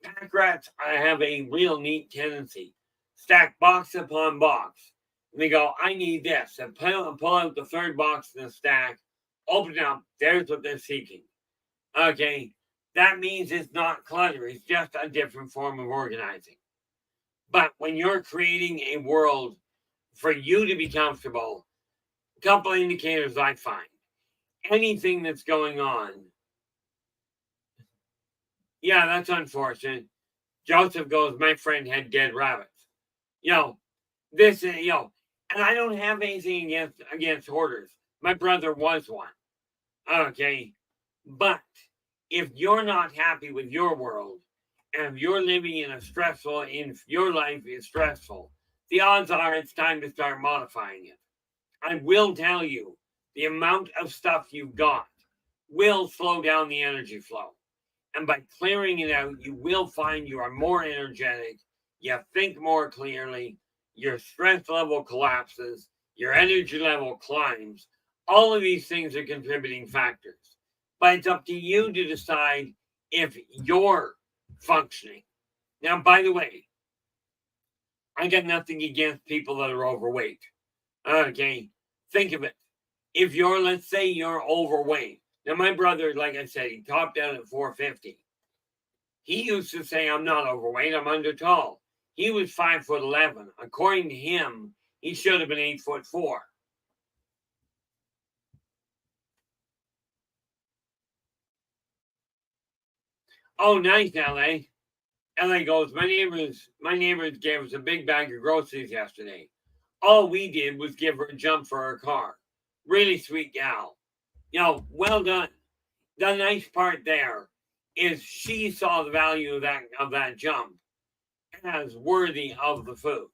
Pack rats, I have a real neat tendency. Stack box upon box. And they go, I need this. And pull out the third box in the stack, open it up. There's what they're seeking. Okay. That means it's not clutter. It's just a different form of organizing. But when you're creating a world for you to be comfortable, a couple indicators I find. Anything that's going on. Yeah, that's unfortunate. Joseph goes, my friend had dead rabbits. This is, and I don't have anything against hoarders. My brother was one. Okay. But if you're not happy with your world, and if you're living in if your life is stressful, the odds are it's time to start modifying it. I will tell you, the amount of stuff you've got will slow down the energy flow. And by clearing it out, you will find you are more energetic, you think more clearly, your stress level collapses, your energy level climbs. All of these things are contributing factors. But it's up to you to decide if you're functioning. Now, by the way, I got nothing against people that are overweight. Okay, think of it. If let's say you're overweight. Now, my brother, like I said, he topped out at 450. He used to say, I'm not overweight, I'm under tall. He was 5'11". According to him, he should have been 8'4". Oh, nice, LA. LA goes, my neighbors gave us a big bag of groceries yesterday. All we did was give her a jump for her car. Really sweet gal. Well done. The nice part there is she saw the value of that jump as worthy of the food.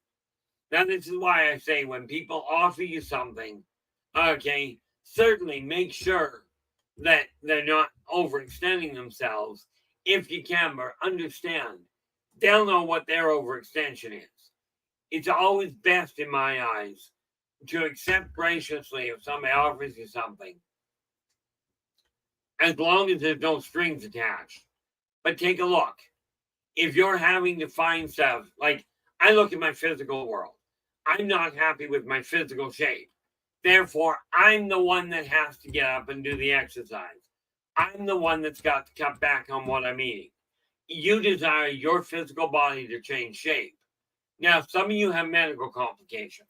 Now, this is why I say when people offer you something, okay, certainly make sure that they're not overextending themselves if you can, but understand they'll know what their overextension is. It's always best, in my eyes, to accept graciously if somebody offers you something, as long as there's no strings attached. But take a look. If you're having to find stuff, like I look at my physical world, I'm not happy with my physical shape. Therefore, I'm the one that has to get up and do the exercise. I'm the one that's got to cut back on what I'm eating. You desire your physical body to change shape. Now, some of you have medical complications.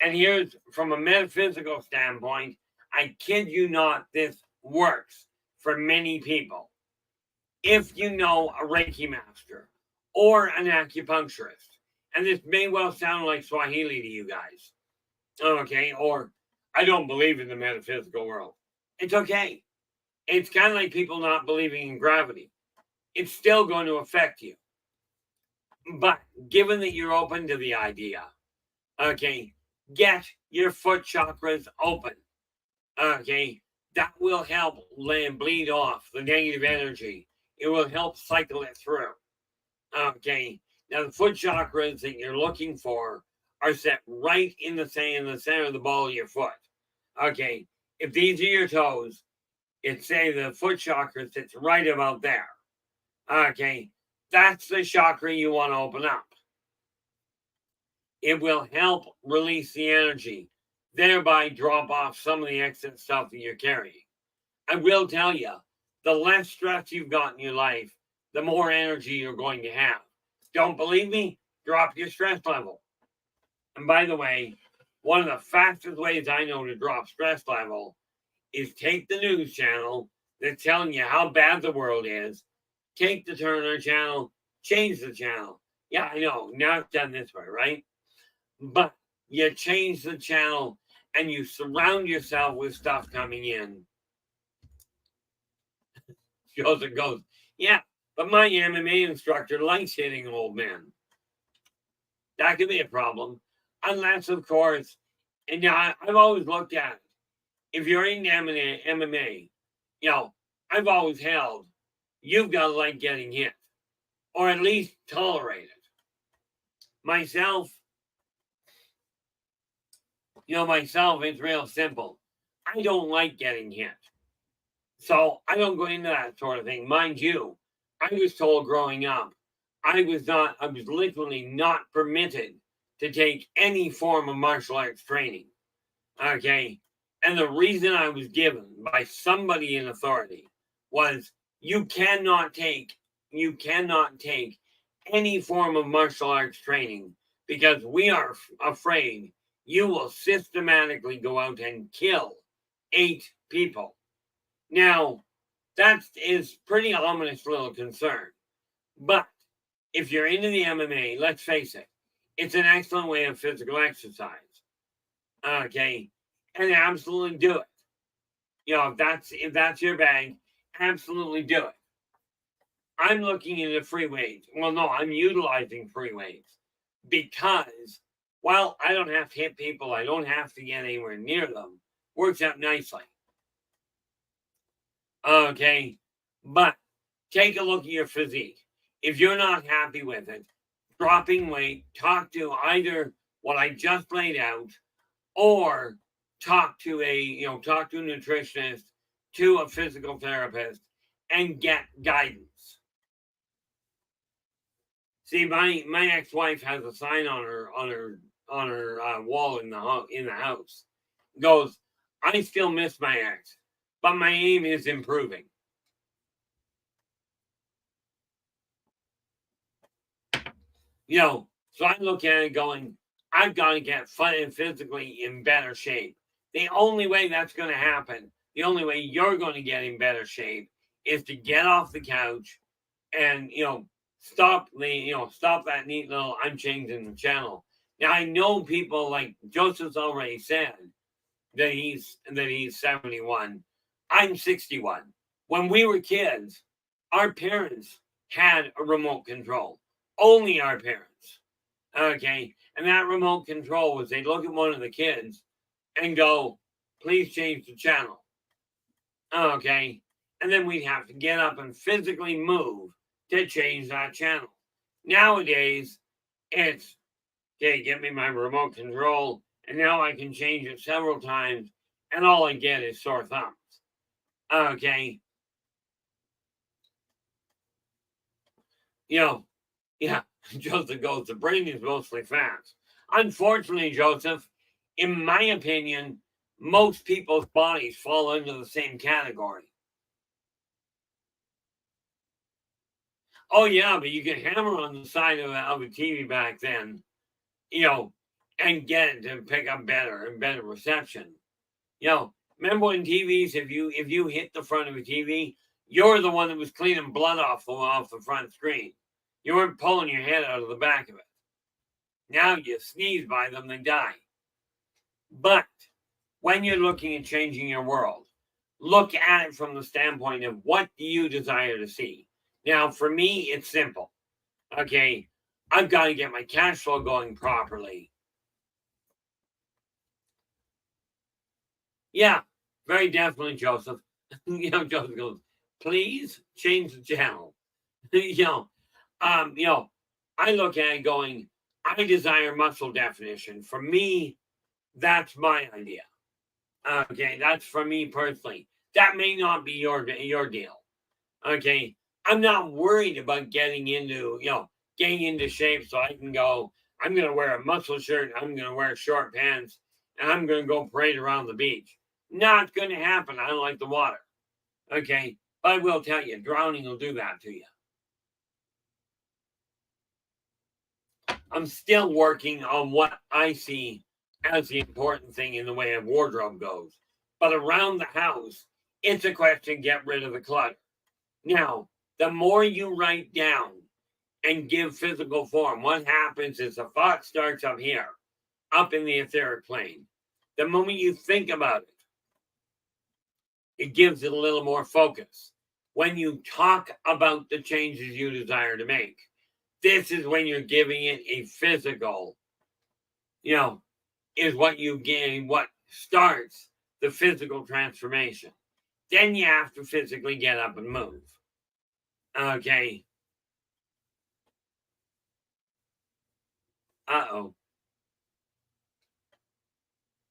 And here's, from a metaphysical standpoint, I kid you not, this works for many people. If you know a Reiki master or an acupuncturist, and this may well sound like Swahili to you guys, okay, or I don't believe in the metaphysical world. It's okay. It's kind of like people not believing in gravity. It's still going to affect you. But given that you're open to the idea, okay, get your foot chakras open. Okay, that will help bleed off the negative energy. It will help cycle it through. Okay, now the foot chakras that you're looking for are set right in the center of the ball of your foot. Okay, if these are your toes, it's say the foot chakra sits right about there. Okay, that's the chakra you want to open up. It will help release the energy, thereby drop off some of the excess stuff that you're carrying. I will tell you, the less stress you've got in your life, the more energy you're going to have. Don't believe me? Drop your stress level. And by the way, one of the fastest ways I know to drop stress level is take the news channel that's telling you how bad the world is, take the Turner channel, change the channel. Yeah, I know, now it's done this way, right? But you change the channel and you surround yourself with stuff coming in. Joseph goes, yeah, but my MMA instructor likes hitting old men. That could be a problem. Unless, of course, and now I've always looked at it. If you're in MMA, I've always held, you've got to like getting hit, or at least tolerate it. Myself, it's real simple. I don't like getting hit. So I don't go into that sort of thing. Mind you, I was told growing up, I was literally not permitted to take any form of martial arts training. Okay. And the reason I was given by somebody in authority was you cannot take any form of martial arts training because we are afraid you will systematically go out and kill 8 people. Now, that is pretty ominous little concern. But if you're into the MMA, let's face it, it's an excellent way of physical exercise. Okay. And absolutely do it. If that's your bag, absolutely do it. I'm looking into free weights. Well, no, I'm utilizing free weights because while I don't have to hit people, I don't have to get anywhere near them. Works out nicely. Okay. But take a look at your physique. If you're not happy with it, dropping weight, talk to either what I just laid out or talk to a nutritionist, to a physical therapist, and get guidance. See, my ex-wife has a sign on her wall in the house. It goes, I still miss my ex, but my aim is improving. So I look at it going, I've got to get physically in better shape. The only way that's going to happen, the only way you're going to get in better shape is to get off the couch and, stop that neat little, I'm changing the channel. Now, I know people like Joseph's already said that he's 71. I'm 61. When we were kids, our parents had a remote control. Only our parents. Okay. And that remote control was they'd look at one of the kids and go, please change the channel. Okay. And then we'd have to get up and physically move to change that channel. Nowadays, it's, okay, give me my remote control, and now I can change it several times, and all I get is sore thumbs. Okay. Yeah. Joseph goes, the brain is mostly fat. Unfortunately, Joseph, in my opinion, most people's bodies fall into the same category. Oh, yeah, but you could hammer on the side of a TV back then, and get it to pick up better reception. Remember when TVs, if you hit the front of a TV, you're the one that was cleaning blood off the front screen. You weren't pulling your head out of the back of it. Now you sneeze by them, they die. But when you're looking at changing your world, look at it from the standpoint of what do you desire to see. Now, for me, it's simple. Okay, I've got to get my cash flow going properly. Yeah, very definitely, Joseph. Joseph goes, please change the channel. I look at it going, I desire muscle definition. For me, that's my idea. Okay, that's for me personally. That may not be your deal. Okay, I'm not worried about getting into shape so I can go, I'm going to wear a muscle shirt, I'm going to wear short pants, and I'm going to go parade around the beach. Not going to happen. I don't like the water. Okay, but I will tell you, drowning will do that to you. I'm still working on what I see as the important thing in the way of wardrobe goes. But around the house, it's a question, get rid of the clutter. Now, the more you write down and give physical form, what happens is the thought starts up here, up in the etheric plane. The moment you think about it, it gives it a little more focus. When you talk about the changes you desire to make, this is when you're giving it a physical, is what you gain, what starts the physical transformation. Then you have to physically get up and move. Okay. Uh-oh.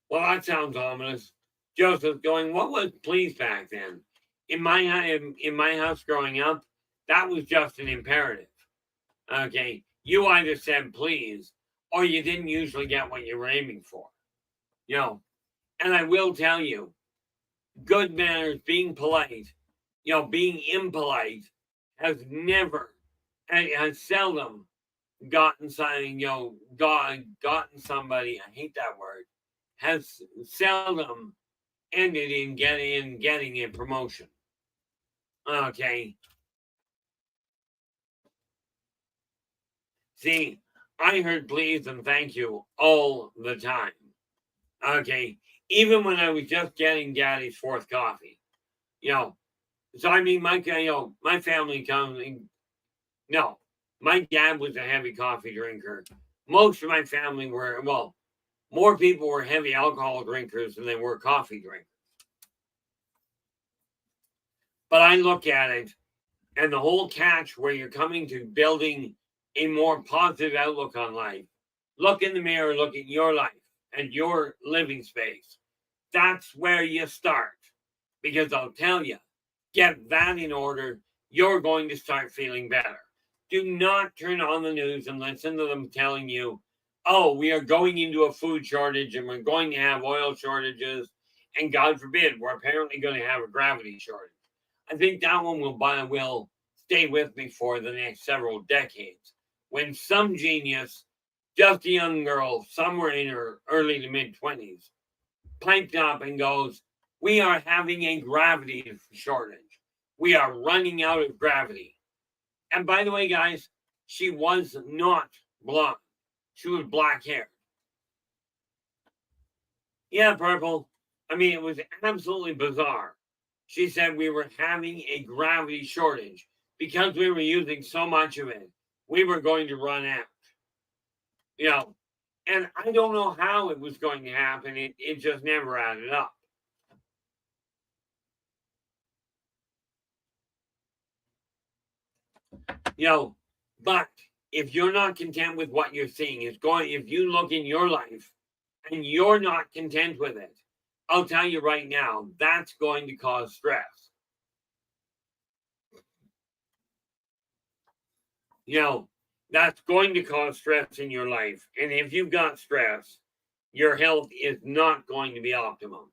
Well, that sounds ominous. Joseph's going, what was police back then? In my house growing up, that was just an imperative. Okay, you either said please, or you didn't usually get what you were aiming for. And I will tell you, good manners, being polite, being impolite, has never, and has seldom gotten something, gotten somebody, I hate that word, has seldom ended in getting a promotion. Okay. See, I heard please and thank you all the time. Okay. Even when I was just getting Daddy's fourth coffee. So I mean my family comes no. My dad was a heavy coffee drinker. Most of my family were, more people were heavy alcohol drinkers than they were coffee drinkers. But I look at it, and the whole catch where you're coming to building a more positive outlook on life, look in the mirror, look at your life and your living space. That's where you start. Because I'll tell you, get that in order, you're going to start feeling better. Do not turn on the news and listen to them telling you, oh, we are going into a food shortage and we're going to have oil shortages. And God forbid, we're apparently going to have a gravity shortage. I think that one will stay with me for the next several decades. When some genius, just a young girl, somewhere in her early to mid-20s, piped up and goes, we are having a gravity shortage. We are running out of gravity. And by the way, guys, she was not blonde. She was black hair. Yeah, purple. I mean, it was absolutely bizarre. She said we were having a gravity shortage because we were using so much of it. We were going to run out. And I don't know how it was going to happen. It just never added up. But if you're not content with what you're seeing, if you look in your life and you're not content with it, I'll tell you right now, that's going to cause stress. That's going to cause stress in your life. And if you've got stress, your health is not going to be optimum.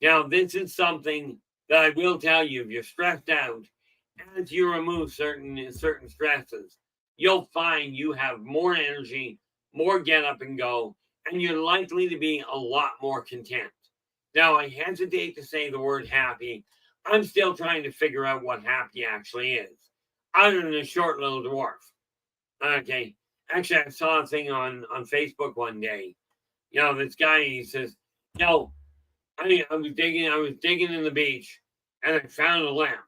Now, this is something that I will tell you, if you're stressed out, as you remove certain stresses, you'll find you have more energy, more get up and go, and you're likely to be a lot more content. Now, I hesitate to say the word happy. I'm still trying to figure out what happy actually is, other than a short little dwarf. Okay. Actually, I saw a thing on Facebook one day. This guy, he says, I was digging in the beach and I found a lamp.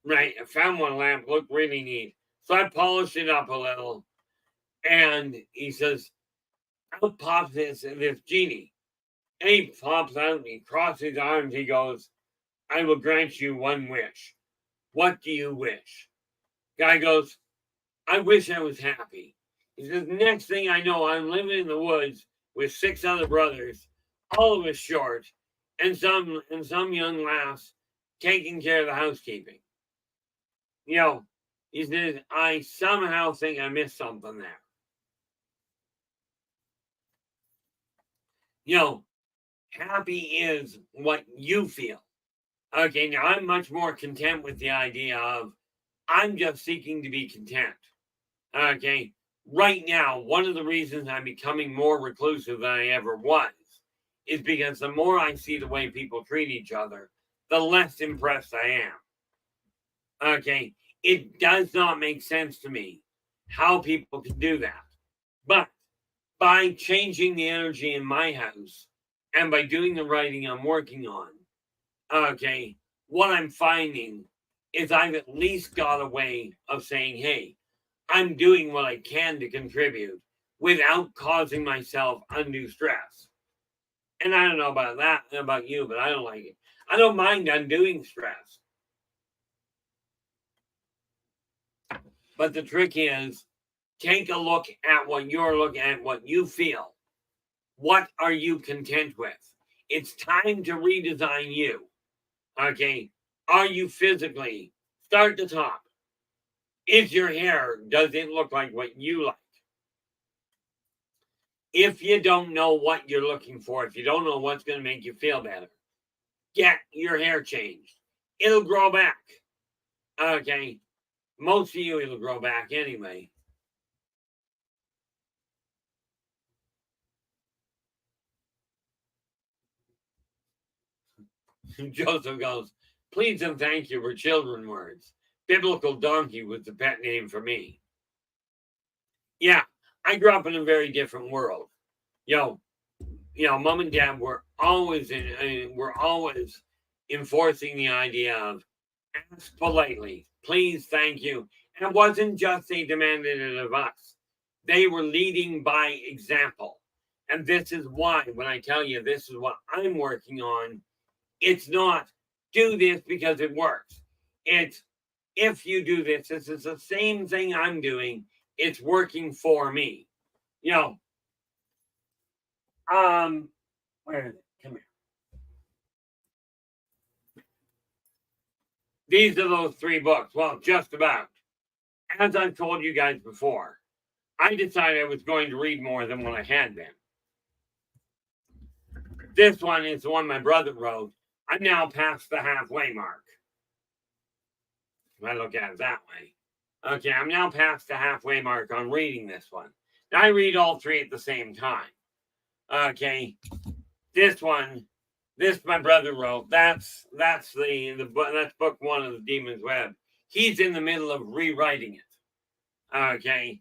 Right. I found one lamp, looked really neat. So I polished it up a little. And he says, out pops this genie. And he pops out and he crosses his arms. He goes, I will grant you one wish. What do you wish? Guy goes, I wish I was happy. He says, next thing I know, I'm living in the woods with 6 other brothers, all of us short, and some young lass taking care of the housekeeping. He says, I somehow think I missed something there. Happy is what you feel. Okay, now I'm much more content with the idea of I'm just seeking to be content. Okay, right now, one of the reasons I'm becoming more reclusive than I ever was is because the more I see the way people treat each other, the less impressed I am. Okay, it does not make sense to me how people can do that. But by changing the energy in my house and by doing the writing I'm working on, okay, what I'm finding is I've at least got a way of saying, hey, I'm doing what I can to contribute without causing myself undue stress. And I don't know about you, but I don't like it. I don't mind undoing stress. But the trick is, take a look at what you're looking at, what you feel. What are you content with? It's time to redesign you. Okay. Are you physically, start at the top, Is your hair, does it look like what you like? If you don't know what you're looking for, if you don't know what's going to make you feel better, get your hair changed. It'll grow back. Okay. Most of you, it'll grow back anyway. Joseph goes, please and thank you for children words. Biblical donkey was the pet name for me. Yeah, I grew up in a very different world. Mom and dad were always enforcing the idea of ask politely, please, thank you. And it wasn't just they demanded it of us. They were leading by example. And this is why, when I tell you this is what I'm working on, it's not do this because it works. It's if you do this is the same thing I'm doing. It's working for me. Where is it? Come here. These are those 3 books. Well, just about. As I've told you guys before, I decided I was going to read more than what I had been. This one is the one my brother wrote. I'm now past the halfway mark. If I look at it that way. Okay, I'm now past the halfway mark on reading this one. Now I read all 3 at the same time. Okay, this one, this my brother wrote. That's book 1 of the Demon's Web. He's in the middle of rewriting it. Okay,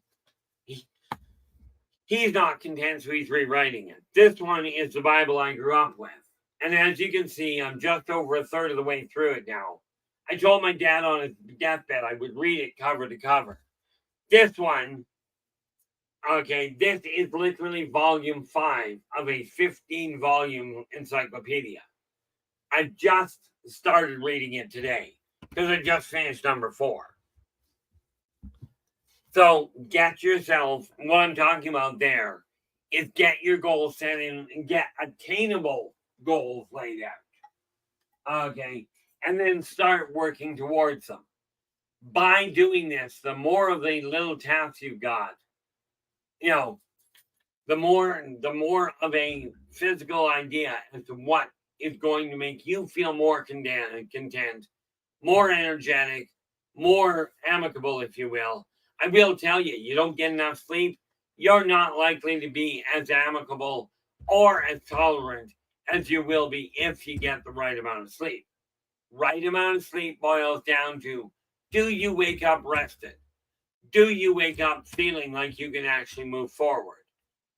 he's not content, so he's rewriting it. This one is the Bible I grew up with, and as you can see, I'm just over a third of the way through it now. I told my dad on his deathbed I would read it cover to cover. This one, okay, this is literally volume 5 of a 15-volume encyclopedia. I just started reading it today because I just finished number 4. So get yourself, what I'm talking about there is get your goals set in and get attainable goals laid out. Okay. And then start working towards them. By doing this, the more of the little tasks you've got, the more of a physical idea as to what is going to make you feel more content, more energetic, more amicable, if you will. I will tell you, you don't get enough sleep, you're not likely to be as amicable or as tolerant as you will be if you get the right amount of sleep. Right amount of sleep boils down to, do you wake up rested? Do you wake up feeling like you can actually move forward?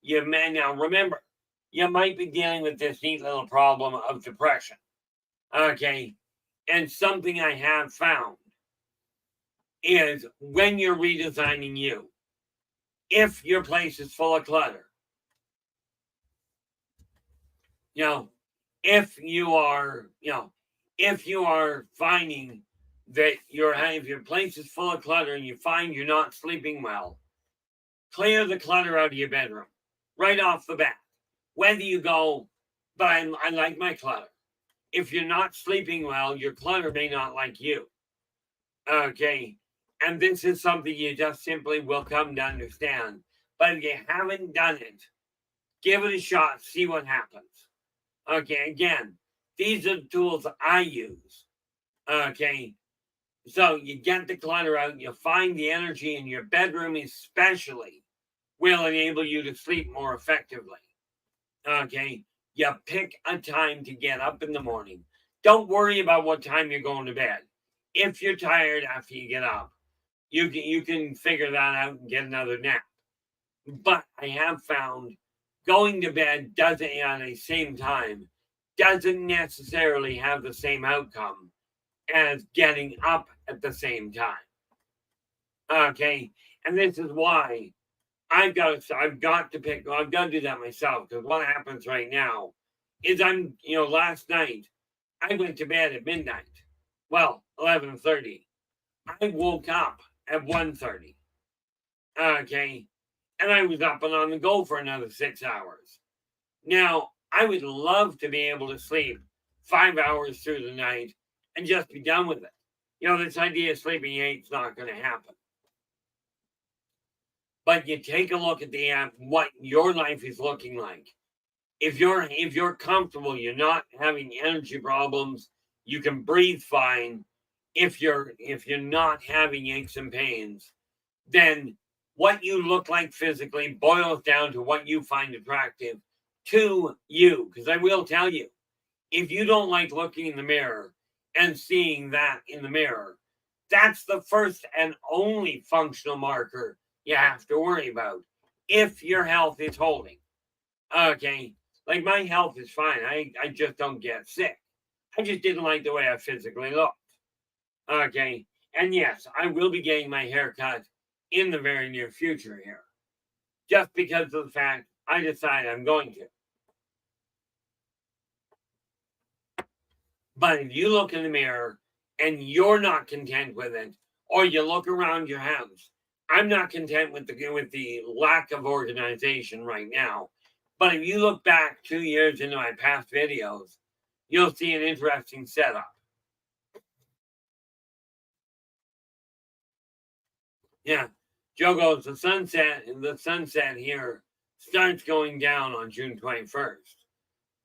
You may now remember, you might be dealing with this neat little problem of depression. Okay. And something I have found is when you're redesigning you, if your place is full of clutter, if you are finding that if your place is full of clutter and you find you're not sleeping well, clear the clutter out of your bedroom right off the bat. Whether you go, but I like my clutter. If you're not sleeping well, your clutter may not like you. Okay. And this is something you just simply will come to understand. But if you haven't done it, give it a shot, see what happens. Okay, again, these are the tools I use. Okay, so you get the clutter out, you find the energy in your bedroom especially will enable you to sleep more effectively. Okay, you pick a time to get up in the morning. Don't worry about what time you're going to bed. If you're tired after you get up, you can figure that out and get another nap. But I have found going to bed at the same time doesn't necessarily have the same outcome as getting up at the same time. Okay, and this is why I've got to do that myself, because what happens right now is last night I went to bed at midnight. Well, 11:30. I woke up at 1:30. Okay, and I was up and on the go for another 6 hours. Now, I would love to be able to sleep 5 hours through the night and just be done with it. This idea of sleeping 8 is not going to happen. but you take a look at what your life is looking like. If you're comfortable, you're not having energy problems, you can breathe fine. If you're not having aches and pains, then what you look like physically boils down to what you find attractive to you. Because I will tell you, if you don't like looking in the mirror and seeing that in the mirror, that's the first and only functional marker you have to worry about if your health is holding. Okay, like my health is fine. I just don't get sick. I just didn't like the way I physically looked. Okay, and yes, I will be getting my hair cut in the very near future here, just because of the fact I decided I'm going to. But if you look in the mirror and you're not content with it, or you look around your house, I'm not content with the lack of organization right now. But if you look back 2 years into my past videos, you'll see an interesting setup. Yeah, Joe goes, the sunset here starts going down on June 21st,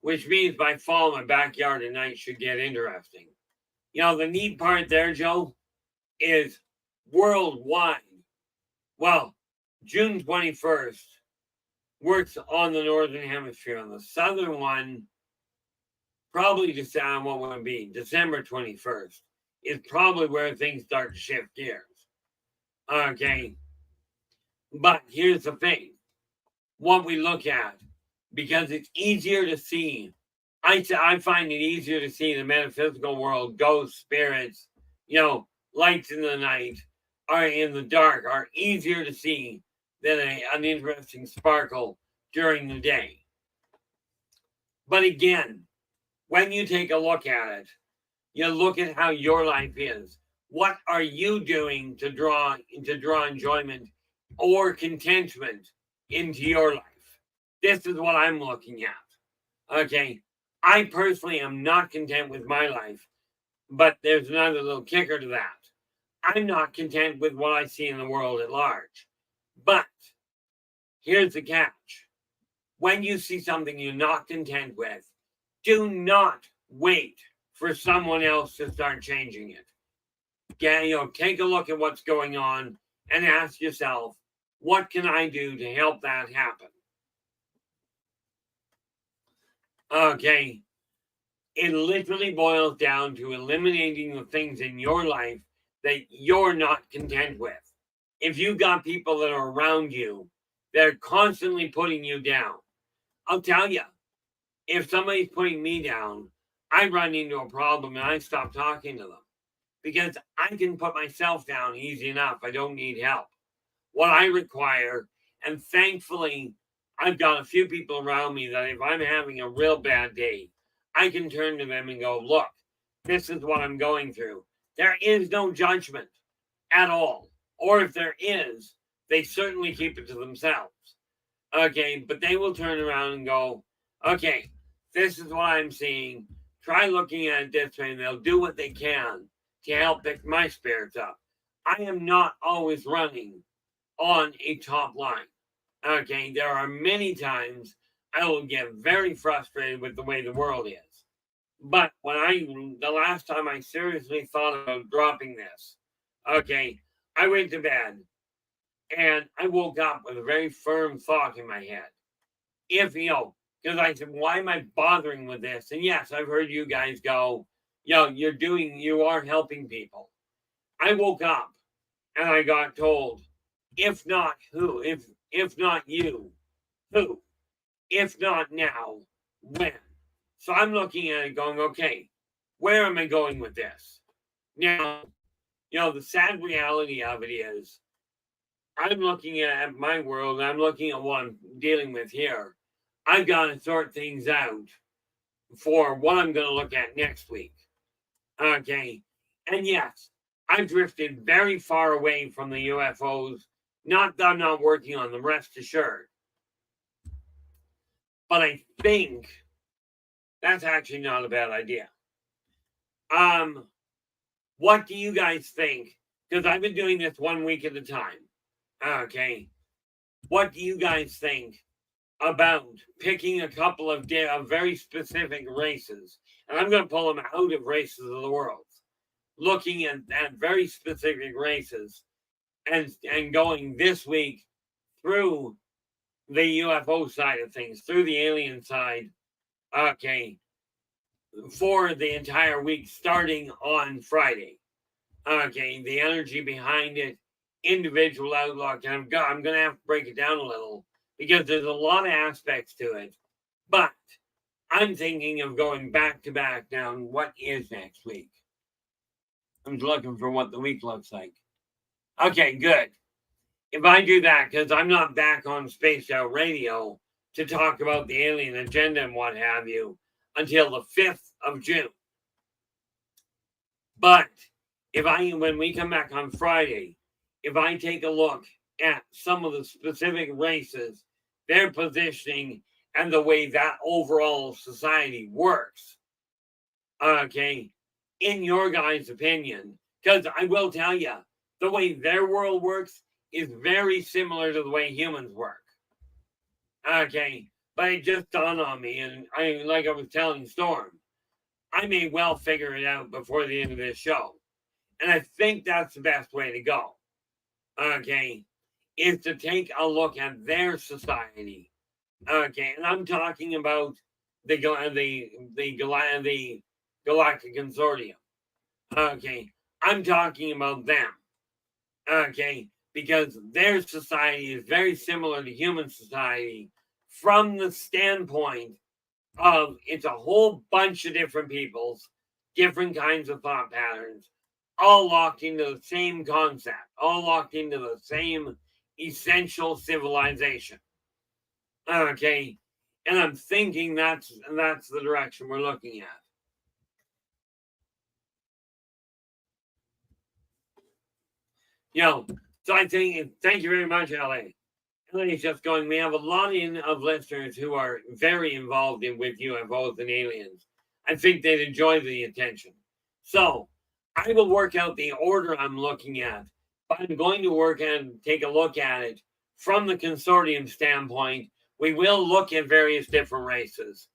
which means by fall, my backyard at night should get interesting. You know, the neat part there, Joe, is worldwide. Well, June 21st works on the Northern Hemisphere. On the Southern one, probably December, what would it be? December 21st is probably where things start to shift gears. Okay. But here's the thing. What we look at, because it's easier to see. I find it easier to see the metaphysical world, ghosts, spirits, lights in the night, are in the dark, are easier to see than an interesting sparkle during the day. But again, when you take a look at it, you look at how your life is. What are you doing to draw enjoyment or contentment into your life? This is what I'm looking at. Okay. I personally am not content with my life, but there's another little kicker to that. I'm not content with what I see in the world at large. But here's the catch. When you see something you're not content with, do not wait for someone else to start changing it. Take a look at what's going on and ask yourself, what can I do to help that happen? Okay. It literally boils down to eliminating the things in your life that you're not content with. If you've got people that are around you that are constantly putting you down, I'll tell you, if somebody's putting me down, I run into a problem and I stop talking to them because I can put myself down easy enough. I don't need help. What I require, and thankfully, I've got a few people around me that if I'm having a real bad day, I can turn to them and go, look, this is what I'm going through. There is no judgment at all. Or if there is, they certainly keep it to themselves. Okay, but they will turn around and go, okay, this is what I'm seeing. Try looking at it this way, and they'll do what they can to help pick my spirits up. I am not always running on a top line. Okay, there are many times I will get very frustrated with the way the world is. But the last time I seriously thought about dropping this, okay, I went to bed and I woke up with a very firm thought in my head. Because I said, why am I bothering with this? And yes, I've heard you guys go, you are helping people. I woke up and I got told, if not who? If not you, who? If not now, when? So I'm looking at it going, okay, where am I going with this? Now, the sad reality of it is I'm looking at my world, I'm looking at what I'm dealing with here. I've got to sort things out for what I'm going to look at next week. Okay. And yes, I drifted very far away from the UFOs. Not that I'm not working on them, rest assured. But I think that's actually not a bad idea. What do you guys think? Because I've been doing this 1 week at a time. Okay. What do you guys think about picking a couple of very specific races? And I'm going to pull them out of races of the world, looking at very specific races and going this week through the UFO side of things, through the alien side, okay, for the entire week starting on Friday. Okay, the energy behind it, individual outlook, and I'm going to have to break it down a little because there's a lot of aspects to it. But I'm thinking of going back to back down. What is next week? I'm looking for what the week looks like. Okay, good. If I do that, because I'm not back on Spaced Out Radio to talk about the alien agenda and what have you until the 5th of June. But when we come back on Friday, if I take a look at some of the specific races, their positioning, and the way that overall society works, okay, in your guys' opinion, because I will tell you, the way their world works is very similar to the way humans work. Okay, but it just dawned on me, and like I was telling Storm, I may well figure it out before the end of this show. And I think that's the best way to go. Okay, is to take a look at their society. Okay, and I'm talking about the Galactic Consortium. Okay, I'm talking about them. Okay, because their society is very similar to human society from the standpoint of it's a whole bunch of different peoples, different kinds of thought patterns, all locked into the same concept, all locked into the same essential civilization. Okay, and I'm thinking that's the direction we're looking at. So I think, thank you very much, LA. LA's just going, we have a lot of listeners who are very involved with UFOs and aliens. I think they'd enjoy the attention. So I will work out the order I'm looking at, but I'm going to work and take a look at it from the consortium standpoint. We will look at various different races.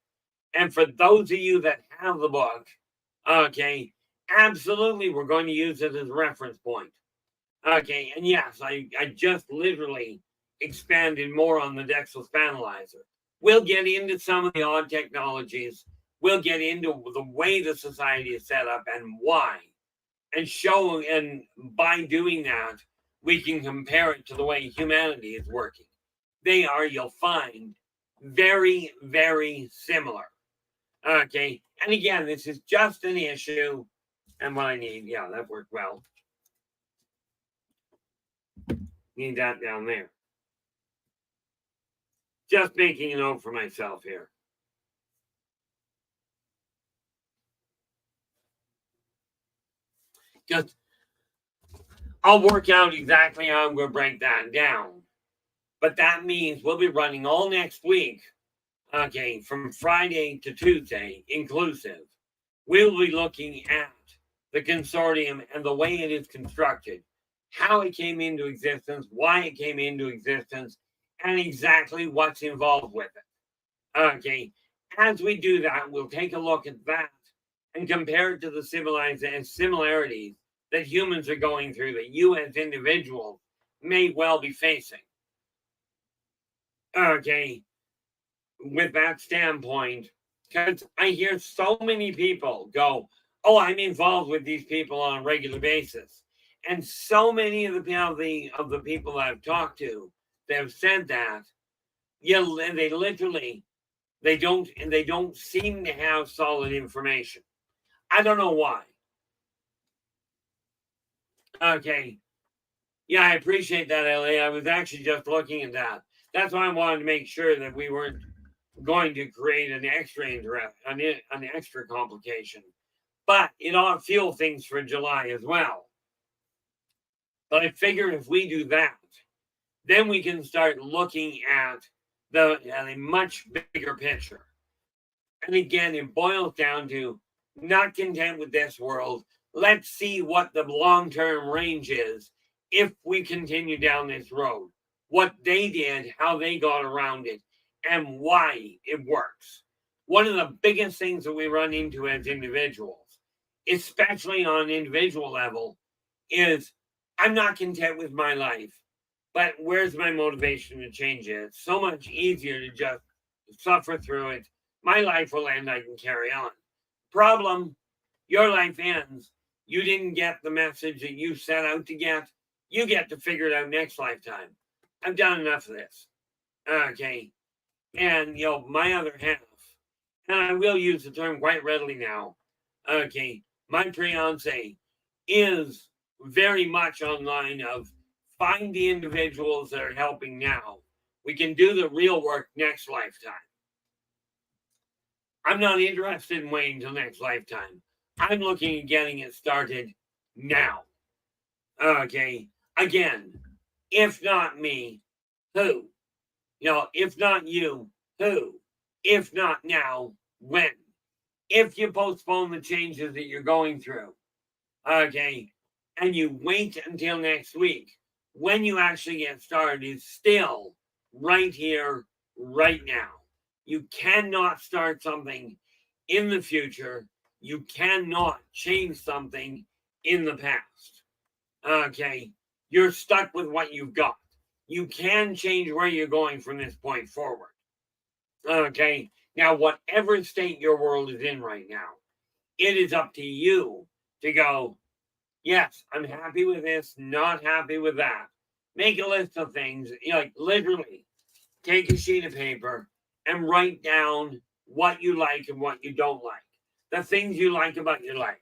And for those of you that have the book, okay, absolutely, we're going to use it as a reference point. Okay, and yes, I just literally expanded more on the Dexel's Panelizer. We'll get into some of the odd technologies. We'll get into the way the society is set up and why. And by doing that, we can compare it to the way humanity is working. They are, you'll find, very, very similar. Okay, and again, this is just an issue. And what I need, yeah, that worked well. Need that down there. Just making a note for myself here. Just, I'll work out exactly how I'm going to break that down. But that means we'll be running all next week, okay, from Friday to Tuesday, inclusive. We'll be looking at the consortium and the way it is constructed, how it came into existence, why it came into existence, and exactly what's involved with it. Okay, as we do that, we'll take a look at that and compare it to the similarities that humans are going through, that you as individuals may well be facing. Okay, with that standpoint, because I hear so many people go, oh, I'm involved with these people on a regular basis. And so many of the people that I've talked to that have said that, yeah, they literally they don't seem to have solid information. I don't know why. Okay. Yeah, I appreciate that, LA. I was actually just looking at that. That's why I wanted to make sure that we weren't going to create an extra complication. But it ought to fuel things for July as well. But I figure if we do that, then we can start looking at a much bigger picture. And again, it boils down to not content with this world. Let's see what the long-term range is if we continue down this road. what they did, how they got around it, and why it works. One of the biggest things that we run into as individuals, especially on an individual level, is I'm not content with my life, but where's my motivation to change it? It's so much easier to just suffer through it. My life will end, I can carry on. Problem, your life ends. You didn't get the message that you set out to get. You get to figure it out next lifetime. I've done enough of this. Okay. And, my other half, and I will use the term quite readily now. Okay. My fiance is very much online of find the individuals that are helping now. We can do the real work next lifetime. I'm not interested in waiting until next lifetime. I'm looking at getting it started now. Okay. Again, if not me, who? If not you, who? If not now, when? If you postpone the changes that you're going through, okay, and you wait until next week, when you actually get started is still right here, right now. You cannot start something in the future. You cannot change something in the past. Okay, you're stuck with what you've got. You can change where you're going from this point forward. Okay, now whatever state your world is in right now, it is up to you to go, yes, I'm happy with this, not happy with that. Make a list of things, like literally take a sheet of paper and write down what you like and what you don't like. The things you like about your life,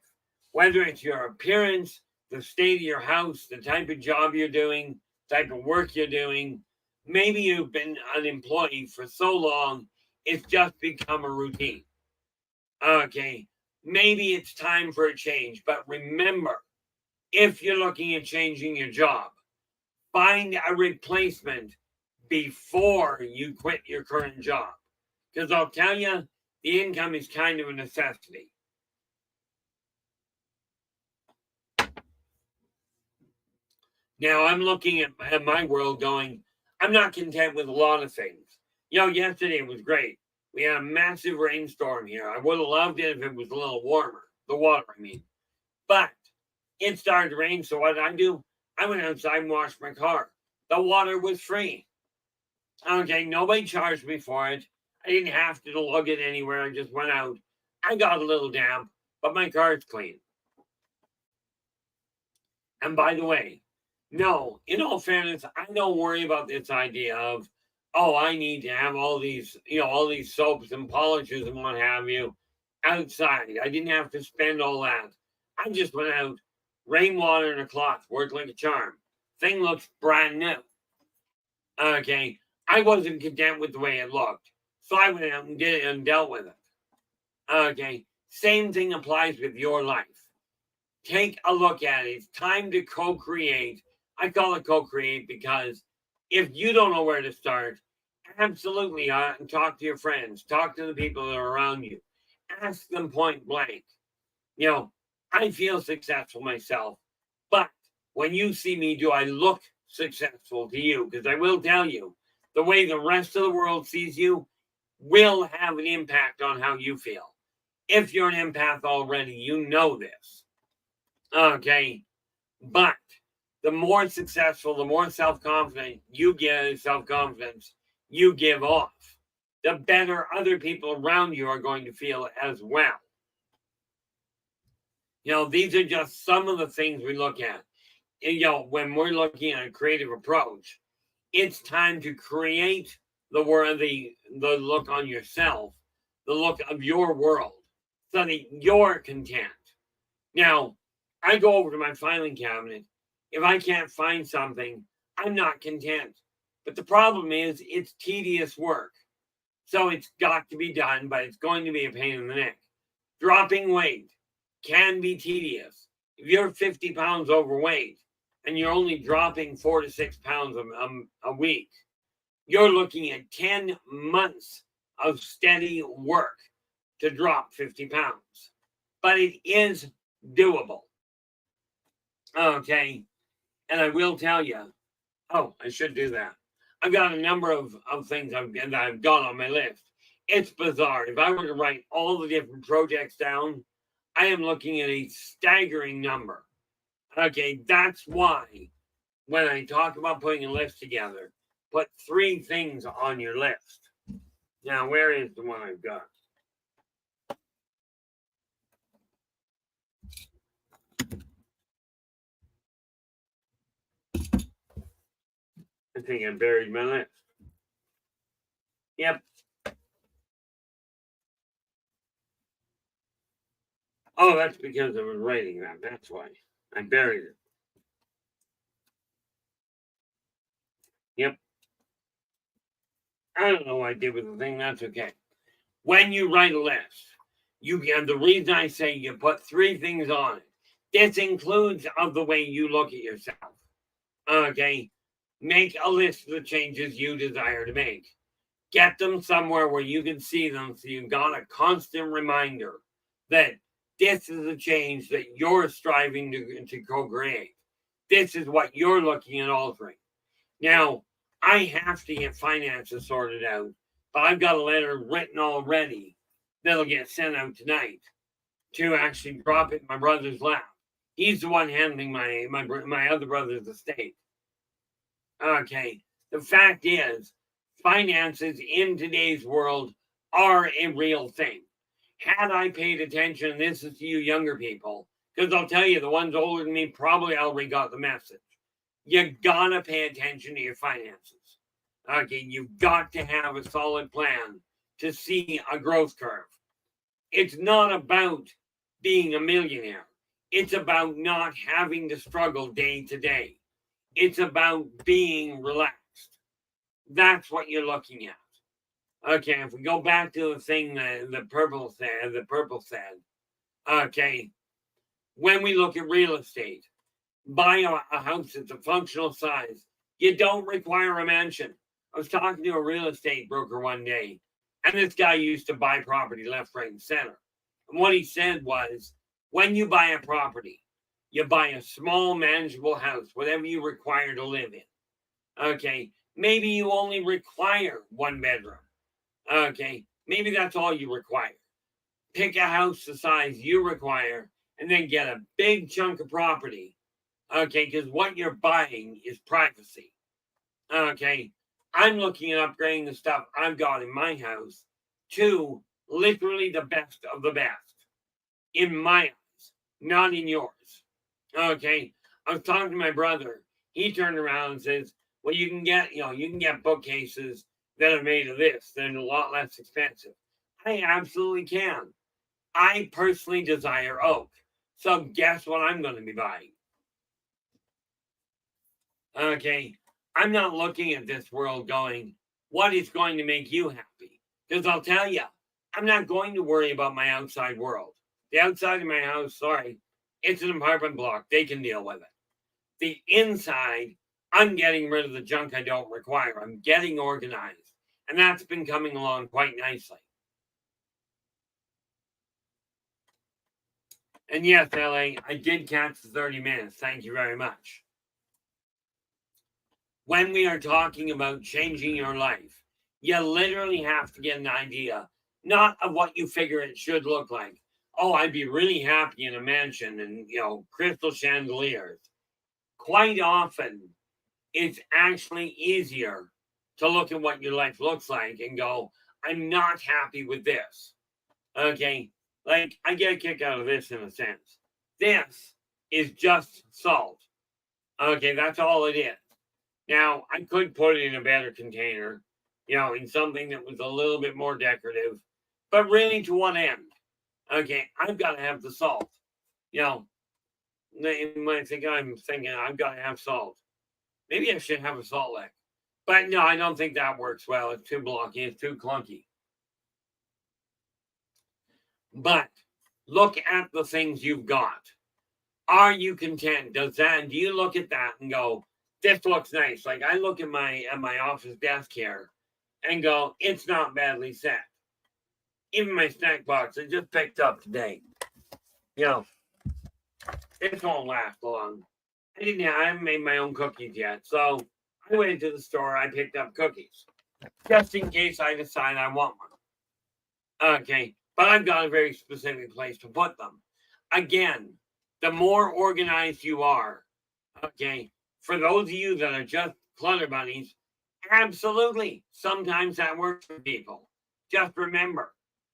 whether it's your appearance, the state of your house, the type of job you're doing, type of work you're doing. Maybe you've been an employee for so long, it's just become a routine. Okay, maybe it's time for a change, but remember, if you're looking at changing your job, find a replacement before you quit your current job. Because I'll tell you, the income is kind of a necessity. Now I'm looking at my world going, I'm not content with a lot of things. Yesterday was great. We had a massive rainstorm here. I would have loved it if it was a little warmer. The water, I mean. But it started to rain, so what did I do? I went outside and washed my car. The water was free. Okay, nobody charged me for it. I didn't have to lug it anywhere. I just went out. I got a little damp, but my car's clean. And by the way, no, in all fairness, I don't worry about this idea of, oh, I need to have all these soaps and polishes and what have you outside. I didn't have to spend all that. I just went out, rainwater and a cloth, worked like a charm. Thing looks brand new. Okay, I wasn't content with the way it looked, so I went out and did it and dealt with it. Okay, same thing applies with your life. Take a look at it. It's time to co-create. I call it co-create because if you don't know where to start, absolutely talk to your friends, talk to the people that are around you, ask them point blank. I feel successful myself, but when you see me, do I look successful to you? Because I will tell you, the way the rest of the world sees you will have an impact on how you feel. If you're an empath already, you know this. Okay, but the more successful, the more self-confident you get, self-confidence you give off, the better other people around you are going to feel as well. These are just some of the things we look at. When we're looking at a creative approach, it's time to create the look on yourself, the look of your world, so that you're content. Now, I go over to my filing cabinet. If I can't find something, I'm not content. But the problem is, it's tedious work. So it's got to be done, but it's going to be a pain in the neck. Dropping weight can be tedious. If you're 50 pounds overweight and you're only dropping 4 to 6 pounds a week, you're looking at 10 months of steady work to drop 50 pounds. But it is doable. Okay. And I will tell you, I should do that. I've got a number of things I've got on my list. It's bizarre. If I were to write all the different projects down, I am looking at a staggering number. Okay, that's why when I talk about putting a list together, put 3 things on your list. Now, where is the one I've got? I think I buried my list. Yep. Oh, that's because I was writing that. That's why. I buried it. Yep. I don't know what I did with the thing. That's okay. When you write a list, you can. The reason I say you put 3 things on it. This includes of the way you look at yourself. Okay. Make a list of the changes you desire to make. Get them somewhere where you can see them so you've got a constant reminder that this is a change that you're striving to co-create. This is what you're looking at altering. Now, I have to get finances sorted out, but I've got a letter written already that'll get sent out tonight to actually drop it in my brother's lap. He's the one handling my other brother's estate. Okay, the fact is, finances in today's world are a real thing. Had I paid attention, this is to you younger people, because I'll tell you, the ones older than me probably already got the message. You gotta pay attention to your finances. Okay, you've got to have a solid plan to see a growth curve. It's not about being a millionaire. It's about not having to struggle day to day. It's about being relaxed. That's what you're looking at. Okay, if we go back to the thing that the purple said, okay, when we look at real estate, buy a house that's a functional size. You don't require a mansion. I was talking to a real estate broker one day, and this guy used to buy property left, right, and center. And what he said was, when you buy a property, you buy a small, manageable house, whatever you require to live in. Okay, maybe you only require 1 bedroom. Okay, maybe that's all you require. Pick a house the size you require and then get a big chunk of property. Okay, because what you're buying is privacy. Okay, I'm looking at upgrading the stuff I've got in my house to literally the best of the best in my eyes, not in yours. Okay, I was talking to my brother. He turned around and says, well, you can get bookcases that are made of this. They're a lot less expensive. I absolutely can. I personally desire oak. So guess what I'm going to be buying? Okay. I'm not looking at this world going, what is going to make you happy? Because I'll tell you, I'm not going to worry about my outside world. The outside of my house, sorry, it's an apartment block. They can deal with it. The inside, I'm getting rid of the junk I don't require. I'm getting organized. And that's been coming along quite nicely. And yes, LA, I did catch the 30 minutes. Thank you very much. When we are talking about changing your life, you literally have to get an idea, not of what you figure it should look like. Oh, I'd be really happy in a mansion and, crystal chandeliers. Quite often, it's actually easier to look at what your life looks like and go, I'm not happy with this. Okay, like I get a kick out of this in a sense. This is just salt. Okay, that's all it is. Now, I could put it in a better container, in something that was a little bit more decorative, but really to what end? Okay, I've got to have the salt. When I think I'm thinking I've got to have salt. Maybe I should have a salt lick. But no, I don't think that works well. It's too blocky. It's too clunky. But look at the things you've got. Are you content? Do you look at that and go, this looks nice? Like I look at my office desk here and go, it's not badly set. Even my snack box I just picked up today. It won't last long. I haven't made my own cookies yet, so I went to the store, I picked up cookies, just in case I decide I want one. Okay, but I've got a very specific place to put them. Again, the more organized you are, okay, for those of you that are just clutter bunnies, absolutely, sometimes that works for people. Just remember,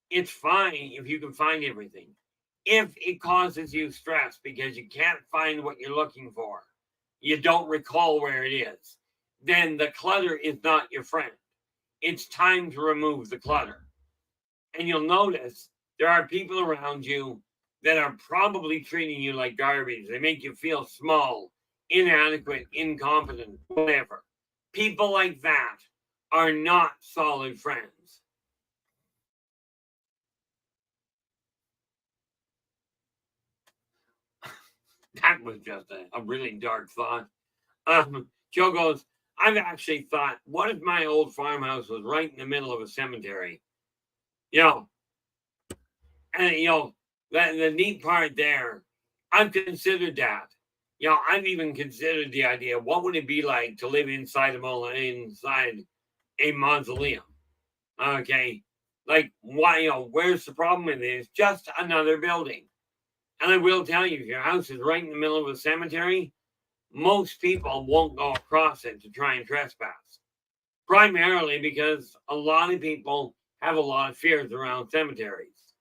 it's fine if you can find everything. If it causes you stress because you can't find what you're looking for, you don't recall where it is, then the clutter is not your friend. It's time to remove the clutter. And you'll notice there are people around you that are probably treating you like garbage. They make you feel small, inadequate, incompetent, whatever. People like that are not solid friends. That was just a really dark thought. Joe goes, I've actually thought, what if my old farmhouse was right in the middle of a cemetery? You know, and the neat part there, I've considered that. I've even considered the idea. What would it be like to live inside a mausoleum? Okay, like why? Where's the problem with it? It's just another building. And I will tell you, if your house is right in the middle of a cemetery, most people won't go across it to try and trespass. Primarily because a lot of people have a lot of fears around cemeteries.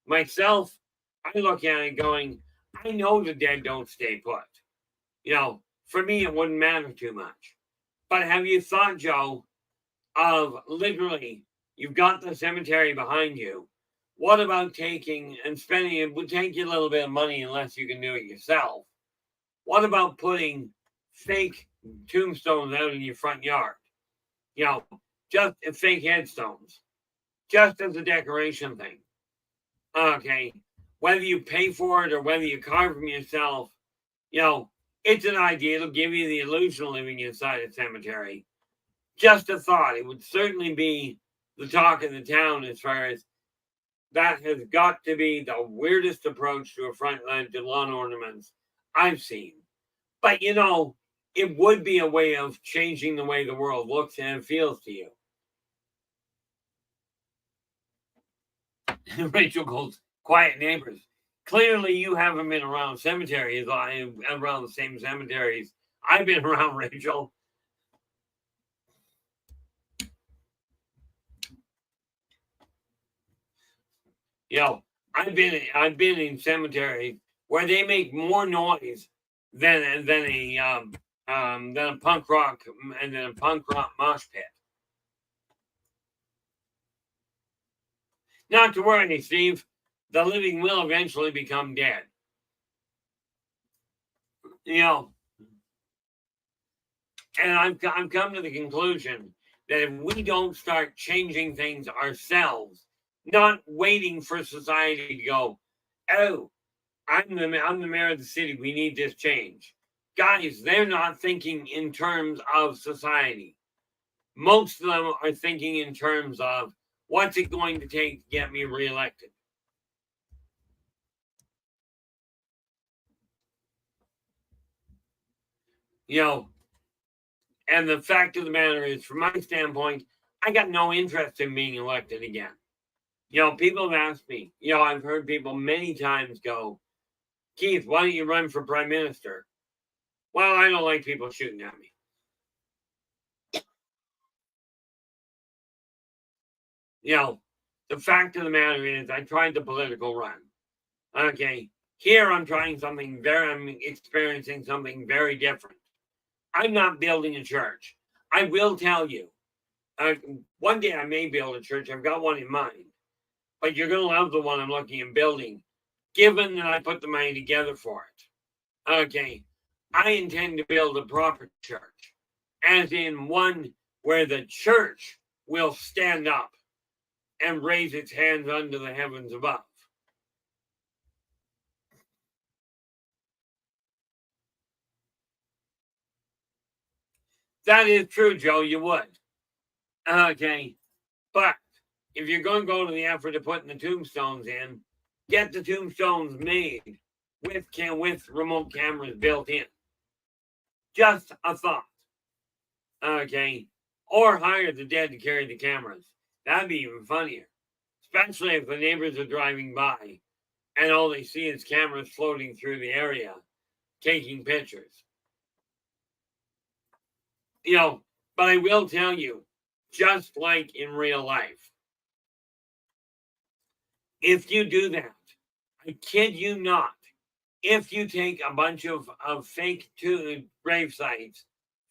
Myself, I look at it going, I know the dead don't stay put. For me, it wouldn't matter too much. But have you thought, Joe, of literally, you've got the cemetery behind you. What about taking and spending? It would take you a little bit of money unless you can do it yourself. What about putting fake tombstones out in your front yard? Just fake headstones, just as a decoration thing. Okay, whether you pay for it or whether you carve them yourself, it's an idea. It'll give you the illusion of living inside a cemetery. Just a thought. It would certainly be the talk of the town as far as that has got to be the weirdest approach to a front to lawn ornaments I've seen. But it would be a way of changing the way the world looks and feels to you. Rachel goes, quiet neighbors. Clearly, you haven't been around cemeteries, around the same cemeteries I've been around, Rachel. I've been in cemeteries where they make more noise than a punk rock mosh pit. Not to worry, Steve. The living will eventually become dead. And I've come to the conclusion that if we don't start changing things ourselves, not waiting for society to go, oh, I'm the mayor of the city, we need this change. Guys, they're not thinking in terms of society. Most of them are thinking in terms of what's it going to take to get me reelected. And the fact of the matter is, from my standpoint, I got no interest in being elected again. People have asked me, I've heard people many times go, Keith, why don't you run for prime minister? Well, I don't like people shooting at me. The fact of the matter is, I tried the political run. Okay, here I'm experiencing something very different. I'm not building a church. I will tell you, one day I may build a church. I've got one in mind. But you're going to love the one I'm looking at building, given that I put the money together for it. Okay, I intend to build a proper church, as in one where the church will stand up and raise its hands unto the heavens above. That is true, Joe, you would. Okay, but if you're going to go to the effort of putting the tombstones in, get the tombstones made with remote cameras built in. Just a thought. Okay. Or hire the dead to carry the cameras. That'd be even funnier. Especially if the neighbors are driving by and all they see is cameras floating through the area taking pictures. But I will tell you, just like in real life, if you do that, I kid you not, if you take a bunch of fake grave sites,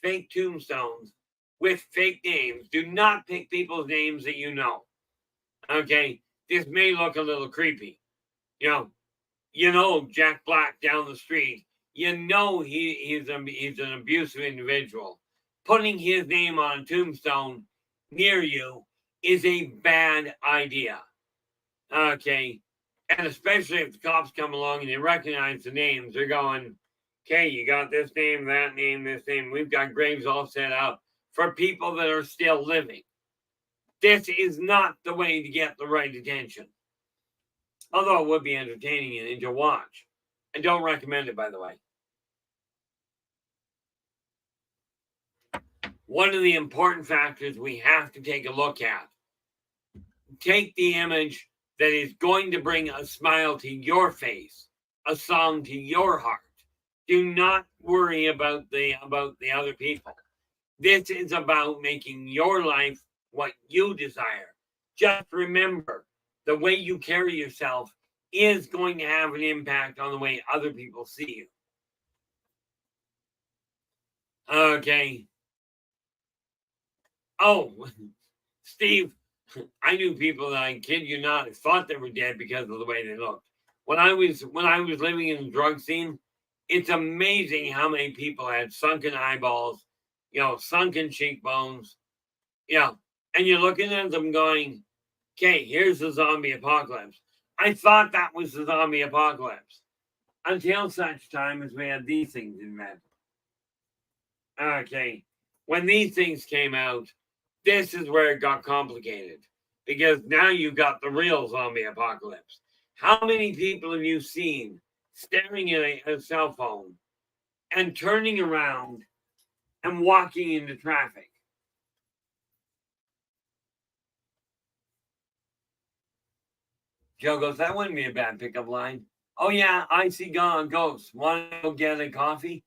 fake tombstones with fake names, do not pick people's names that you know. Okay, this may look a little creepy. Jack Black down the street. He's an abusive individual. Putting his name on a tombstone near you is a bad idea. Okay, and especially if the cops come along and they recognize the names, they're going, "Okay, you got this name, that name, this name. We've got graves all set up for people that are still living." This is not the way to get the right attention. Although it would be entertaining and to watch. I don't recommend it, by the way. One of the important factors we have to take a look at. Take the image that is going to bring a smile to your face, a song to your heart. Do not worry about the other people. This is about making your life what you desire. Just remember, the way you carry yourself is going to have an impact on the way other people see you. Okay. Oh, Steve, I knew people that, I kid you not, I thought they were dead because of the way they looked. When I was living in the drug scene, it's amazing how many people had sunken eyeballs, sunken cheekbones. And you're looking at them going, "Okay, here's the zombie apocalypse." I thought that was the zombie apocalypse until such time as we had these things invented. Okay, when these things came out, this is where it got complicated because now you've got the real zombie apocalypse. How many people have you seen staring at a cell phone and turning around and walking into traffic? Joe goes, "That wouldn't be a bad pickup line." "Oh, yeah, I see ghosts. Want to go get a coffee?"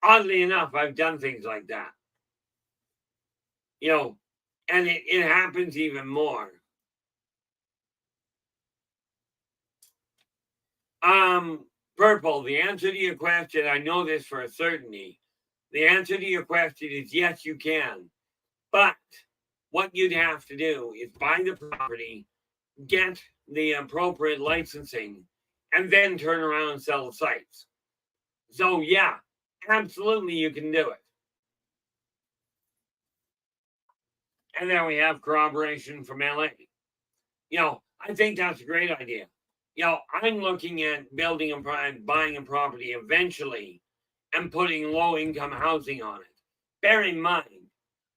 Oddly enough, I've done things like that. And it happens even more. Purple, the answer to your question, I know this for a certainty. The answer to your question is yes, you can. But what you'd have to do is buy the property, get the appropriate licensing, and then turn around and sell the sites. So, yeah, absolutely you can do it. And then we have corroboration from LA. I think that's a great idea. I'm looking at buying a property eventually and putting low-income housing on it. Bear in mind,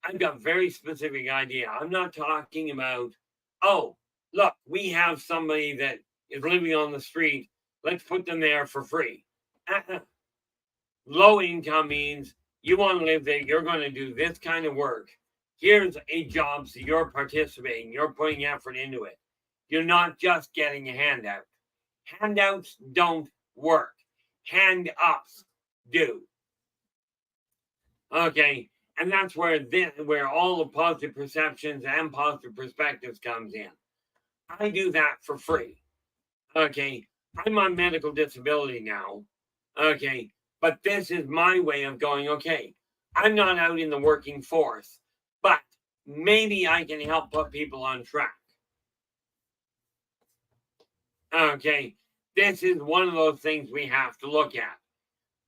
I've got a very specific idea. I'm not talking about, "Oh, look, we have somebody that is living on the street. Let's put them there for free." Low income means you want to live there. You're going to do this kind of work. Here's a job, so you're participating. You're putting effort into it. You're not just getting a handout. Handouts don't work. Hand-ups do. Okay, and that's where all the positive perceptions and positive perspectives comes in. I do that for free. Okay, I'm on medical disability now. Okay, but this is my way of going, okay, I'm not out in the working force, but maybe I can help put people on track. Okay, this is one of those things we have to look at.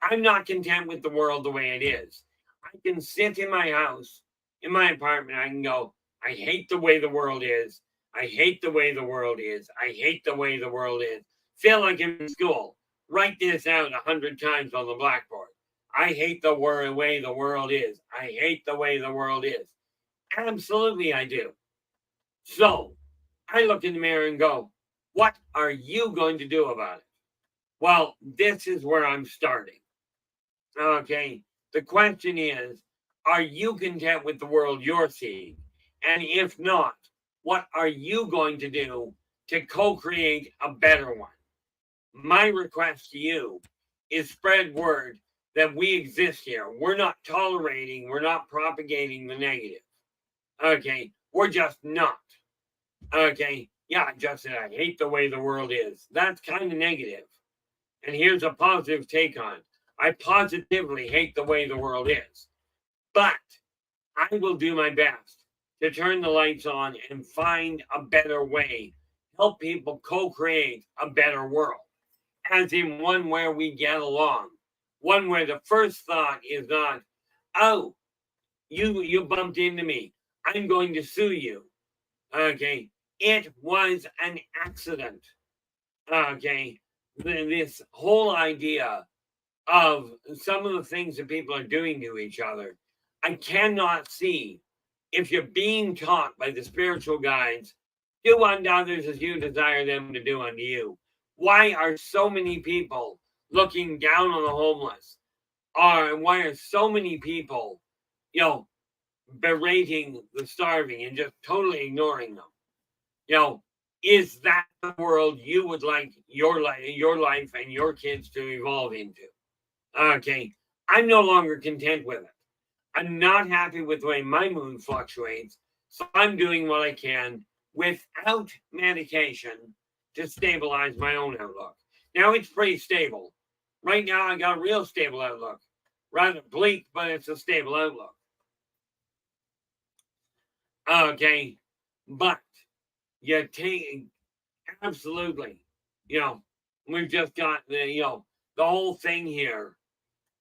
I'm not content with the world the way it is. I can sit in my house, in my apartment, I can go, "I hate the way the world is. I hate the way the world is. I hate the way the world is." Feel like I'm in school. Write this out 100 times on the blackboard. I hate the way the world is. I hate the way the world is. Absolutely, I do. So I look in the mirror and go, what are you going to do about it? Well, this is where I'm starting. Okay. The question is, are you content with the world you're seeing? And if not, what are you going to do to co-create a better one? My request to you is spread word that we exist here. We're not tolerating, we're not propagating the negative. Okay. We're just not. Okay. Yeah, Justin, I hate the way the world is. That's kind of negative. And here's a positive take on it. I positively hate the way the world is. But I will do my best to turn the lights on and find a better way, help people co create a better world, as in one where we get along, one where the first thought is not, oh, you bumped into me, I'm going to sue you. Okay, it was an accident. Okay, this whole idea of some of the things that people are doing to each other, I cannot see if you're being taught by the spiritual guides, do unto others as you desire them to do unto you. Why are so many people looking down on the homeless? Or why are so many people, berating the starving and just totally ignoring them? You know, is that the world you would like your life and your kids to evolve into? Okay, I'm no longer content with it. I'm not happy with the way my mood fluctuates, so I'm doing what I can without medication to stabilize my own outlook. Now it's pretty stable. Right now, I got a real stable outlook. Rather bleak, but it's a stable outlook. Okay, but you take absolutely, you know, we've just got the whole thing here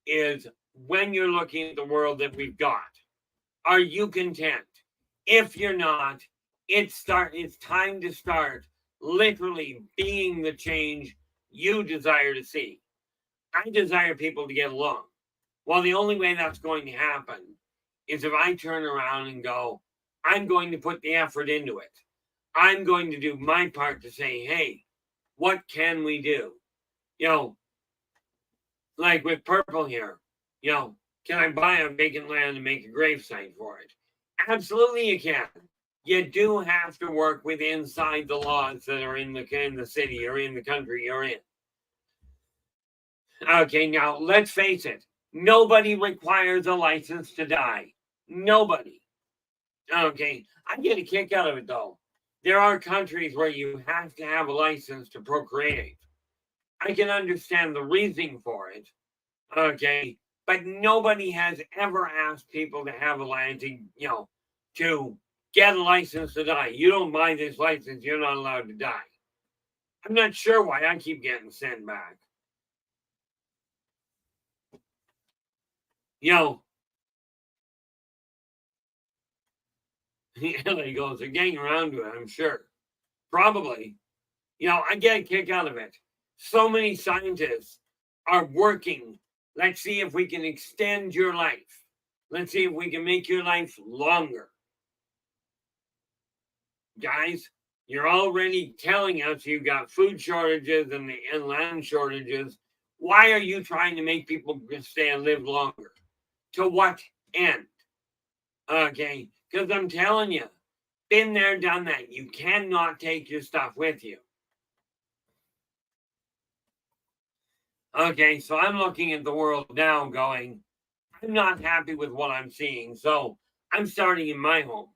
is when you're looking at the world that we've got, are you content? If you're not, it's time to start literally being the change you desire to see. I desire people to get along. Well, the only way that's going to happen is if I turn around and go, I'm going to put the effort into it. I'm going to do my part to say, hey, what can we do? You know, like with purple here, can I buy a vacant land and make a gravesite for it? Absolutely, you can. You do have to work with inside the laws that are in the city or in the country you're in. Okay, now let's face it. Nobody requires a license to die. Nobody. Okay, I get a kick out of it though. There are countries where you have to have a license to procreate. I can understand the reasoning for it. Okay, but nobody has ever asked people to have a license, to get a license to die. You don't buy this license, you're not allowed to die. I'm not sure why I keep getting sent back. He goes, they're getting around to it, I'm sure. Probably. I get a kick out of it. So many scientists are working. Let's see if we can extend your life. Let's see if we can make your life longer. Guys, you're already telling us you've got food shortages and land shortages. Why are you trying to make people stay and live longer? To what end? Okay, because I'm telling you, been there, done that. You cannot take your stuff with you. Okay, so I'm looking at the world now going, I'm not happy with what I'm seeing. So I'm starting in my home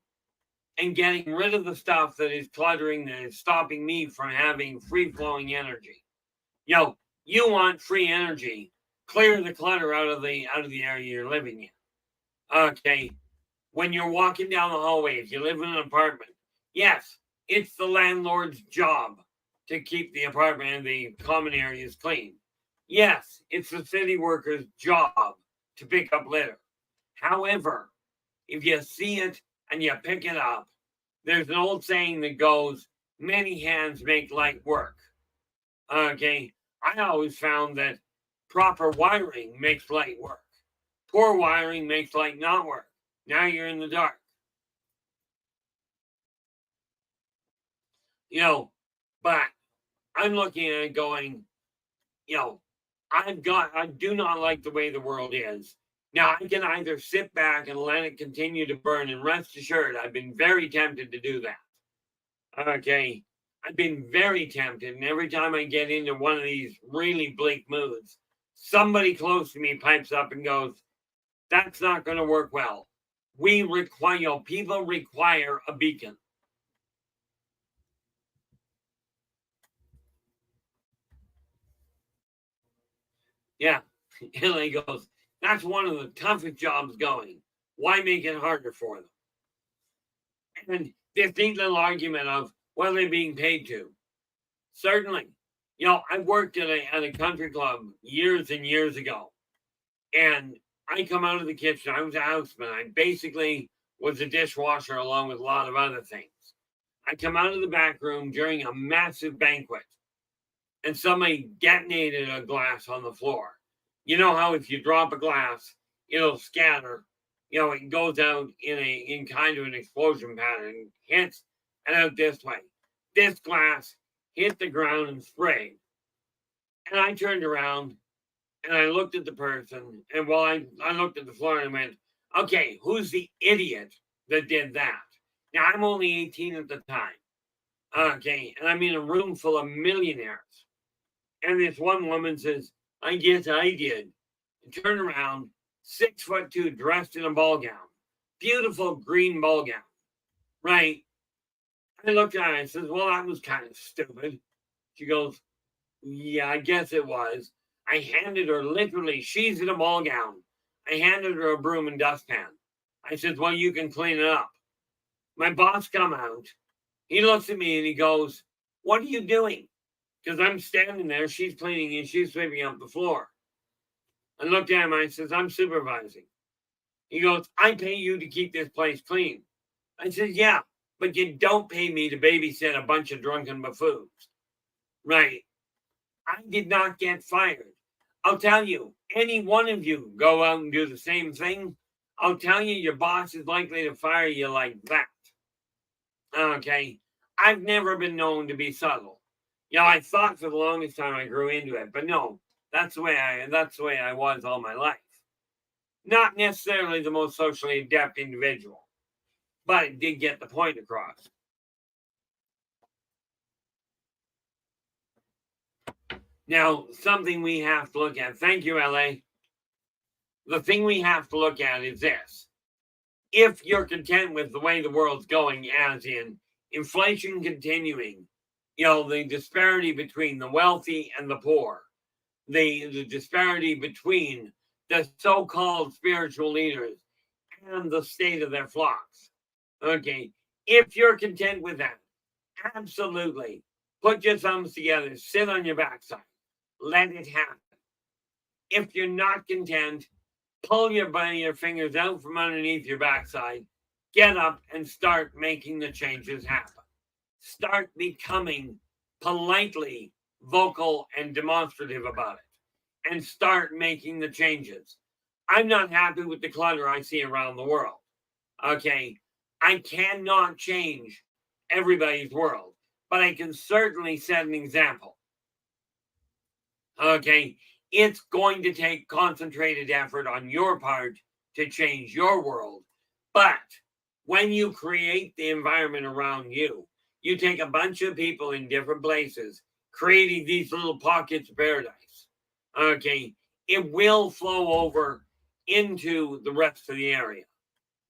and getting rid of the stuff that is cluttering, that is stopping me from having free flowing energy. You want free energy. Clear the clutter out of the area you're living in. Okay. When you're walking down the hallway, if you live in an apartment, yes, it's the landlord's job to keep the apartment and the common areas clean. Yes, it's the city worker's job to pick up litter. However, if you see it and you pick it up, there's an old saying that goes, many hands make light work. Okay, I always found that proper wiring makes light work. Poor wiring makes light not work. Now you're in the dark. But I'm looking at it going, I do not like the way the world is. Now, I can either sit back and let it continue to burn, and rest assured, I've been very tempted to do that. Okay. I've been very tempted, and every time I get into one of these really bleak moods, somebody close to me pipes up and goes, that's not going to work well. We require, people require a beacon. Yeah. Italy goes, that's one of the toughest jobs going. Why make it harder for them? And this neat little argument of what are they being paid to? Certainly. I worked at a country club years and years ago. And I come out of the kitchen. I was a houseman. I basically was a dishwasher along with a lot of other things. I come out of the back room during a massive banquet and somebody detonated a glass on the floor. You know how if you drop a glass, it'll scatter. It goes out in kind of an explosion pattern, hits and out this way. This glass hit the ground and sprayed. And I turned around and I looked at the person, and I looked at the floor and I went, okay, who's the idiot that did that? Now, I'm only 18 at the time. Okay, and I'm in a room full of millionaires. And this one woman says, I guess I did. And turn around, 6'2", dressed in a ball gown. Beautiful green ball gown. Right? I looked at her and I said, well, that was kind of stupid. She goes, yeah, I guess it was. I handed her literally, she's in a ball gown. I handed her a broom and dustpan. I said, well, you can clean it up. My boss come out. He looks at me and he goes, what are you doing? Because I'm standing there, she's cleaning and she's sweeping up the floor. I looked at him and I says, I'm supervising. He goes, I pay you to keep this place clean. I said, yeah, but you don't pay me to babysit a bunch of drunken buffoons. Right. I did not get fired. I'll tell you, any one of you go out and do the same thing, I'll tell you your boss is likely to fire you like that. Okay? I've never been known to be subtle. I thought for the longest time I grew into it, but no, that's the way I was all my life. Not necessarily the most socially adept individual, but it did get the point across. Now, something we have to look at. Thank you, LA. The thing we have to look at is this. If you're content with the way the world's going, as in inflation continuing, the disparity between the wealthy and the poor, the disparity between the so-called spiritual leaders and the state of their flocks. Okay, if you're content with that, absolutely, put your thumbs together, sit on your backside. Let it happen. If you're not content, pull your fingers out from underneath your backside, get up and start making the changes happen. Start becoming politely vocal and demonstrative about it, and start making the changes. I'm not happy with the clutter I see around the world. Okay, I cannot change everybody's world, but I can certainly set an example. Okay, it's going to take concentrated effort on your part to change your world. But when you create the environment around you, you take a bunch of people in different places, creating these little pockets of paradise. Okay, it will flow over into the rest of the area.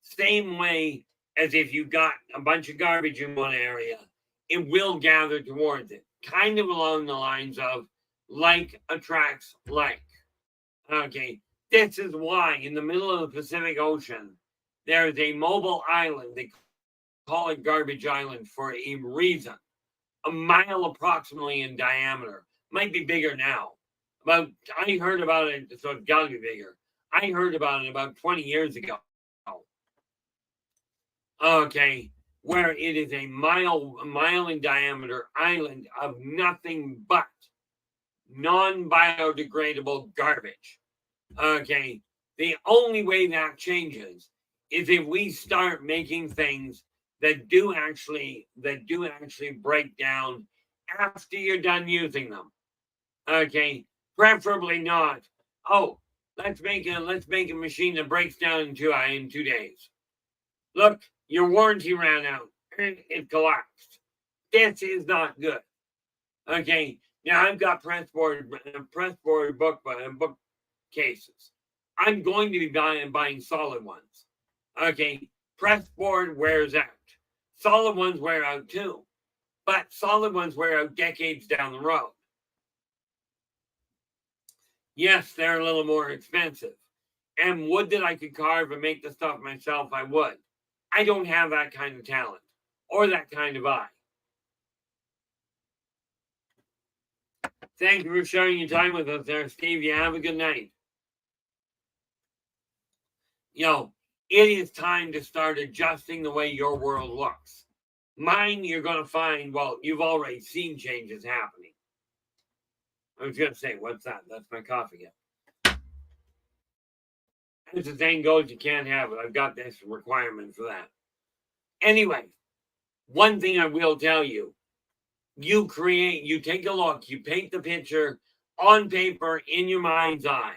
Same way as if you got a bunch of garbage in one area, it will gather towards it. Kind of along the lines of like attracts like. Okay, this is why in the middle of the Pacific Ocean, there is a mobile island. They call it Garbage Island for a reason. A mile approximately in diameter. Might be bigger now. I heard about it, so it's got to be bigger. I heard about it about 20 years ago. Okay, where it is a mile in diameter island of nothing but non-biodegradable garbage. Okay, the only way that changes is if we start making things that do actually break down after you're done using them. Okay, Preferably not. Oh, let's make a machine that breaks down in 2 days. Look, your warranty ran out and it collapsed. This is not good. Okay, now I've got press board book cases. I'm going to be buying solid ones. Okay, press board wears out. Solid ones wear out too, but solid ones wear out decades down the road. Yes, they're a little more expensive. And would that I could carve and make the stuff myself, I would. I don't have that kind of talent or that kind of eye. Thank you for sharing your time with us there, Steve. You have a good night. It is time to start adjusting the way your world looks. Mine, you're going to find, well, you've already seen changes happening. I was going to say, what's that? That's my coffee again. As the saying goes, you can't have it. I've got this requirement for that. Anyway, one thing I will tell you, you take a look, you paint the picture on paper in your mind's eye.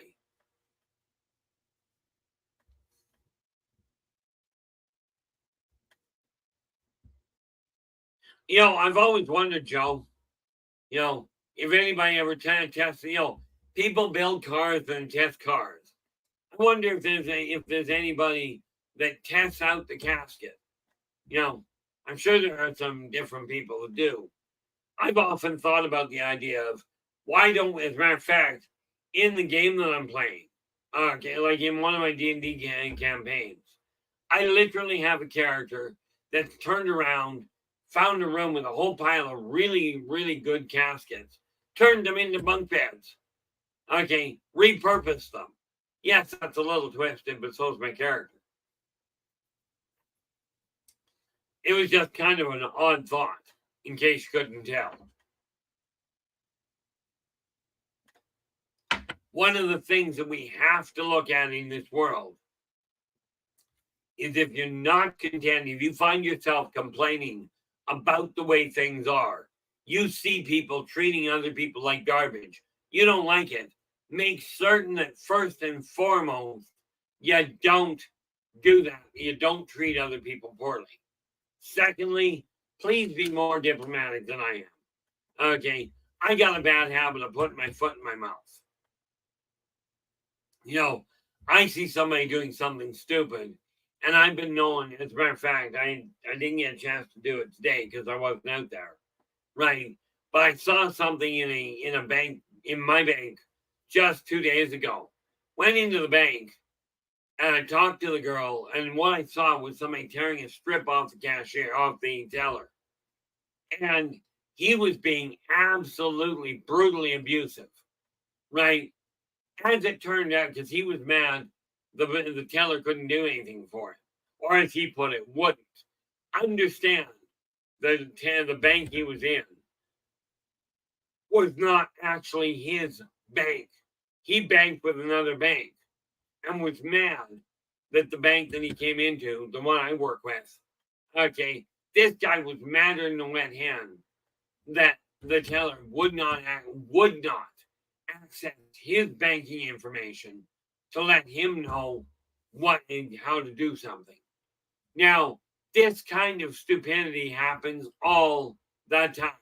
I've always wondered, Joe, if anybody ever tests, people build cars and test cars. I wonder if there's anybody that tests out the casket. I'm sure there are some different people who do. I've often thought about the idea of why don't, as a matter of fact, in the game that I'm playing, like in one of my D&D campaigns, I literally have a character that's turned around, found a room with a whole pile of really, really good caskets, turned them into bunk beds. Repurposed them. Yes, that's a little twisted, but so's my character. It was just kind of an odd thought, in case you couldn't tell. One of the things that we have to look at in this world is if you're not content, if you find yourself complaining about the way things are, you see people treating other people like garbage, you don't like it, make certain that first and foremost, you don't do that. You don't treat other people poorly. Secondly, please be more diplomatic than I am. I got a bad habit of putting my foot in my mouth. I see somebody doing something stupid, and I've been known, as a matter of fact, I didn't get a chance to do it today because I wasn't out there, right? But I saw something in a bank, in my bank, just 2 days ago. Went into the bank, and I talked to the girl, and what I saw was somebody tearing a strip off the teller. And he was being absolutely brutally abusive, right? As it turned out, because he was mad, the teller couldn't do anything for him. Or as he put it, wouldn't. Understand that the bank he was in was not actually his bank. He banked with another bank and was mad that the bank that he came into, the one I work with, this guy was madder than a wet hen that the teller would not access his banking information to let him know what and how to do something. Now, this kind of stupidity happens all the time.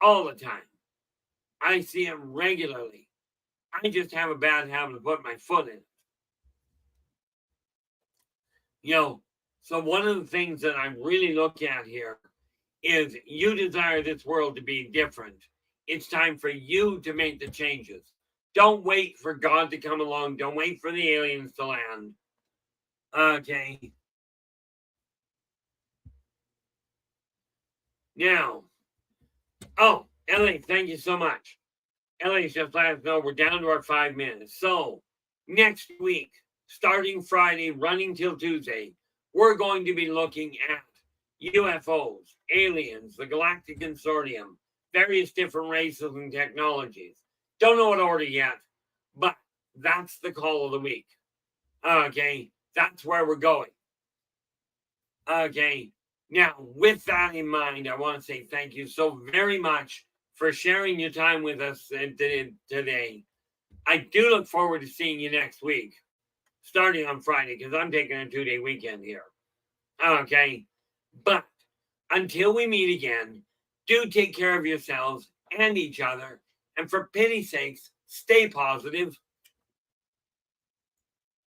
All the time. I see it regularly. I just have a bad habit of putting my foot in it. So one of the things that I really look at here is you desire this world to be different. It's time for you to make the changes. Don't wait for God to come along. Don't wait for the aliens to land. Now, Ellie, thank you so much. Ellie's just let us know we're down to our 5 minutes. So, next week, starting Friday, running till Tuesday, we're going to be looking at UFOs, aliens, the Galactic Consortium, various different races and technologies. Don't know what order yet, but that's the call of the week. That's where we're going. Now, with that in mind, I want to say thank you so very much for sharing your time with us today. I do look forward to seeing you next week, starting on Friday, because I'm taking a 2-day weekend here. Okay? But until we meet again, do take care of yourselves and each other. And for pity's sakes, stay positive.